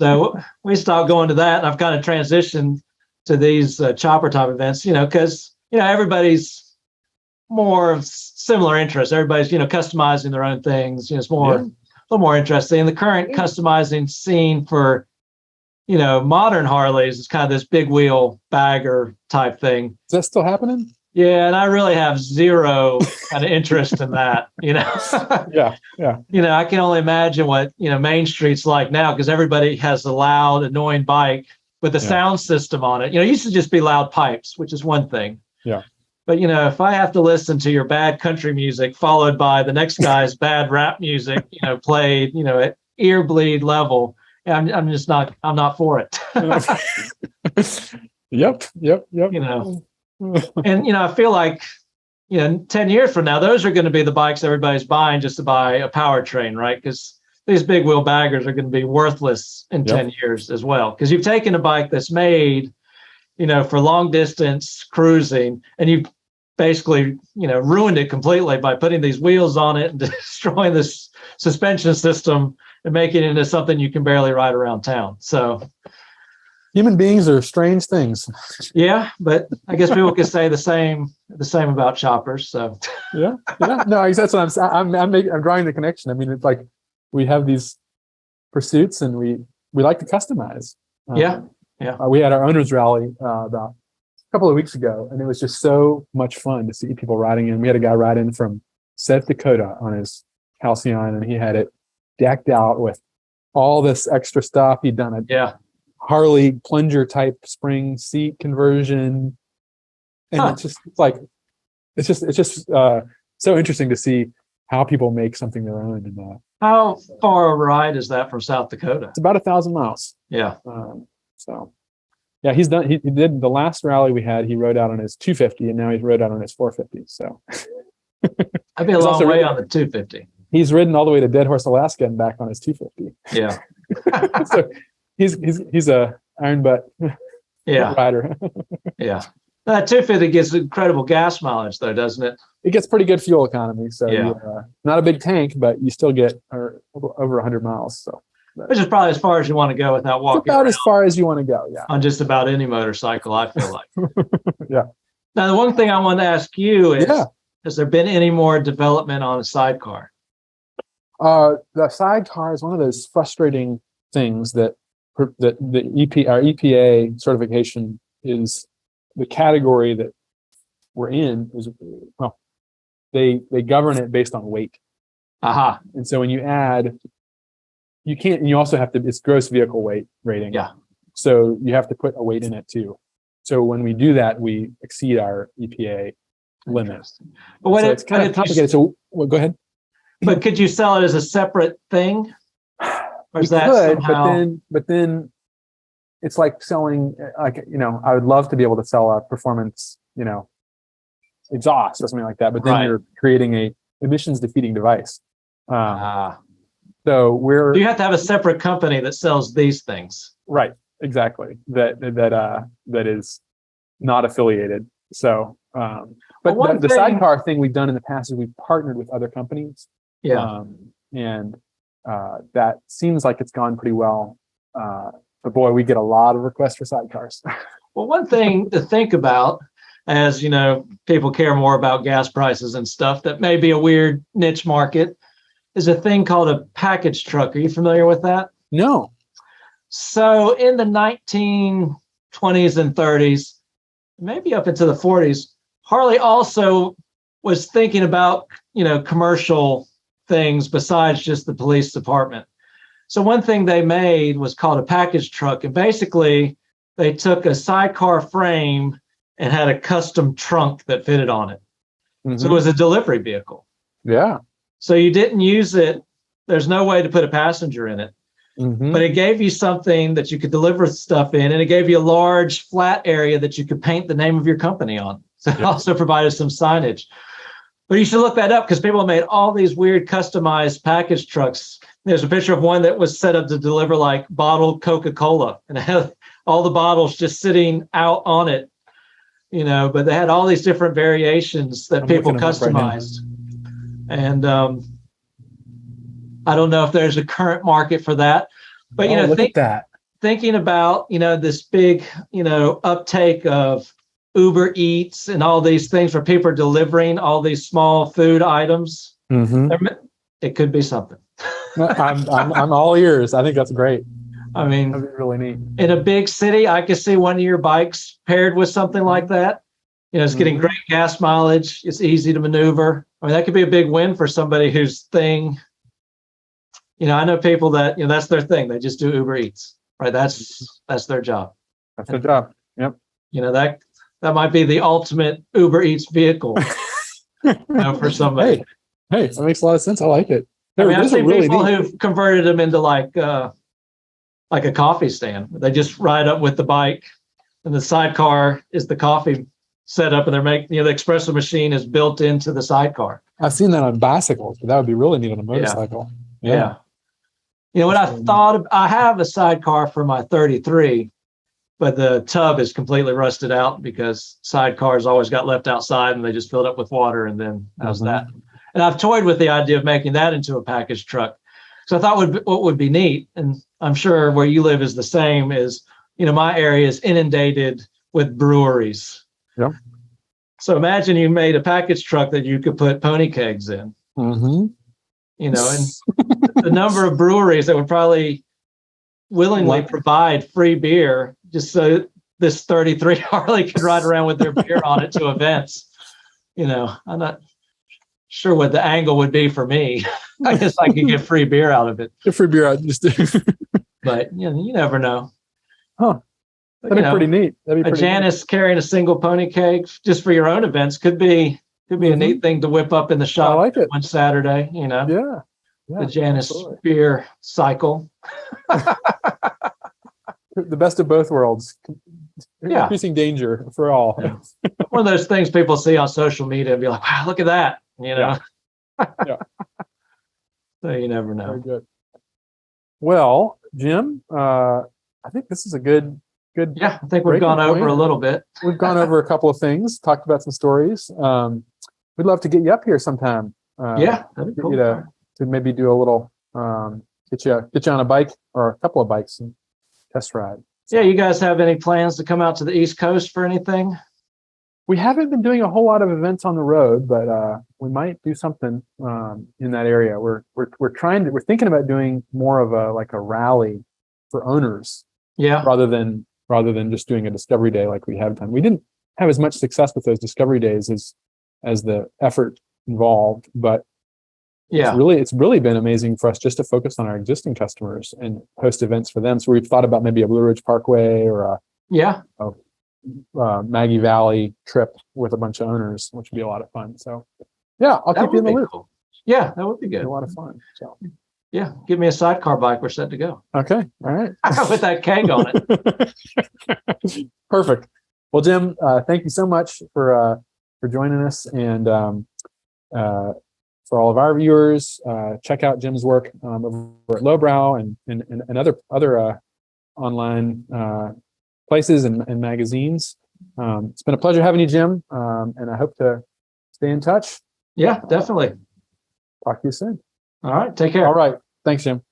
so we stopped going to that. And I've kind of transitioned to these chopper type events, because, everybody's more similar interests. Everybody's, customizing their own things. It's more, a little more interesting. And the current customizing scene for, modern Harleys is kind of this big wheel bagger type thing. Is that still happening? Yeah, and I really have zero kind of interest in that, Yeah. I can only imagine what, Main Street's like now because everybody has a loud, annoying bike with a sound system on it. It used to just be loud pipes, which is one thing. Yeah. But, if I have to listen to your bad country music followed by the next guy's bad rap music, played, at ear bleed level, I'm just not, I'm not for it. Yep. And, I feel like, 10 years from now, those are going to be the bikes everybody's buying just to buy a powertrain, right? Because these big wheel baggers are going to be worthless in 10 years as well. Because you've taken a bike that's made, for long distance cruising, and you've basically, ruined it completely by putting these wheels on it and destroying this suspension system and making it into something you can barely ride around town. So human beings are strange things. Yeah, but I guess people could say the same about choppers. So yeah. No, that's what I'm drawing the connection. I mean, it's like we have these pursuits and we like to customize. Yeah. We had our owners rally about a couple of weeks ago, and it was just so much fun to see people riding in. We had a guy ride in from South Dakota on his Halcyon, and he had it decked out with all this extra stuff. He'd done a Harley plunger type spring seat conversion, and it's just so interesting to see how people make something their own. And how far a ride is that from South Dakota? It's about 1,000 miles. Yeah. So yeah, he's done. He did the last rally we had. He rode out on his 250, and now he's rode out on his 450. So that'd be a long way on the 250. He's ridden all the way to Dead Horse, Alaska, and back on his 250. Yeah. So he's a iron butt rider. Yeah. That 250 gets incredible gas mileage, though, doesn't it? It gets pretty good fuel economy. So not a big tank, but you still get over 100 miles. So which is probably as far as you want to go without walking. It's about as far as you want to go. Yeah. On just about any motorcycle, I feel like. Yeah. Now, the one thing I wanted to ask you is, has there been any more development on a sidecar? The sidecar is one of those frustrating things that our EPA certification is the category that we're in is, well, they govern it based on weight. Aha. And so when you add, you also have to, it's gross vehicle weight rating. Yeah. So you have to put a weight in it too. So when we do that, we exceed our EPA limit. But when so it's kind of complicated. So go ahead. But could you sell it as a separate thing? Or is You that could, somehow... but then it's like selling, like, I would love to be able to sell a performance, exhaust or something like that. But then you're creating a emissions defeating device. So you have to have a separate company that sells these things. Right. Exactly. That is not affiliated. So, but the sidecar thing we've done in the past is we've partnered with other companies. Yeah. And that seems like it's gone pretty well. But boy, we get a lot of requests for sidecars. Well, one thing to think about, as people care more about gas prices and stuff, that may be a weird niche market, is a thing called a package truck. Are you familiar with that? No. So in the 1920s and 30s, maybe up into the 40s, Harley also was thinking about, commercial things besides just the police department. So one thing they made was called a package truck. And basically they took a sidecar frame and had a custom trunk that fitted on it. Mm-hmm. So it was a delivery vehicle. Yeah. So you didn't use it. There's no way to put a passenger in it. Mm-hmm. But it gave you something that you could deliver stuff in, and it gave you a large flat area that you could paint the name of your company on. So it also provided some signage. But you should look that up because people have made all these weird customized package trucks. There's a picture of one that was set up to deliver like bottled Coca-Cola, and it had all the bottles just sitting out on it, but they had all these different variations that people customized. Right, and I don't know if there's a current market for that, but look at that. Thinking about this big uptake of Uber Eats and all these things where people are delivering all these small food items. Mm-hmm. It could be something. I'm all ears. I think that's great. I mean, that'd be really neat. In a big city, I could see one of your bikes paired with something like that. It's getting great gas mileage. It's easy to maneuver. I mean, that could be a big win for somebody whose thing. I know people that that's their thing. They just do Uber Eats, right? That's their job. That's their job. Yep. That might be the ultimate Uber Eats vehicle. For somebody. Hey, that makes a lot of sense. I like it. I've seen people who've converted them into like a coffee stand. They just ride up with the bike, and the sidecar is the coffee setup, and they're making the espresso machine is built into the sidecar. I've seen that on bicycles, but that would be really neat on a motorcycle. Yeah. What I thought I have a sidecar for my 33, but the tub is completely rusted out because sidecars always got left outside and they just filled up with water, and then that was that. And I've toyed with the idea of making that into a package truck. So I thought what would be neat, and I'm sure where you live is the same, is, my area is inundated with breweries. Yep. So imagine you made a package truck that you could put pony kegs in. Mm-hmm. And the number of breweries that would probably willingly provide free beer just so this 33 Harley could ride around with their beer on it to events. I'm not sure what the angle would be for me. I guess I could get free beer out of it. Get free beer out. But you never know. Huh. That'd be pretty neat. That'd be pretty Janus neat. Carrying a single pony keg just for your own events could be a neat thing to whip up in the shop. I like it. One Saturday, Yeah. The Janus beer cycle. The best of both worlds. Increasing danger for all. Yeah. One of those things people see on social media and be like, wow, look at that. Yeah. So you never know. Very good. Well, Jim, I think this is a good. Yeah, I think we've gone over a little bit. We've gone over a couple of things, talked about some stories. We'd love to get you up here sometime. That'd be cool. To maybe do a little, get you on a bike or a couple of bikes and test ride. So. Yeah, you guys have any plans to come out to the East Coast for anything? We haven't been doing a whole lot of events on the road, but we might do something in that area. We're thinking about doing more of a rally for owners. Yeah. Rather than just doing a discovery day like we have done. We didn't have as much success with those discovery days as the effort involved, but Yeah. it's really been amazing for us just to focus on our existing customers and host events for them. So we've thought about maybe a Blue Ridge Parkway or a Maggie Valley trip with a bunch of owners, which would be a lot of fun. So yeah, I'll keep you in the loop. Cool. Yeah, that would be good. A lot of fun. So yeah, give me a sidecar bike. We're set to go. Okay. All right. With that keg on it. Perfect. Well, Jim, thank you so much for joining us, and for all of our viewers, check out Jim's work over at Lowbrow and other online places and magazines. It's been a pleasure having you, Jim, and I hope to stay in touch. Yeah, definitely. Talk to you soon. All right. Take care. All right. Thanks, Jim.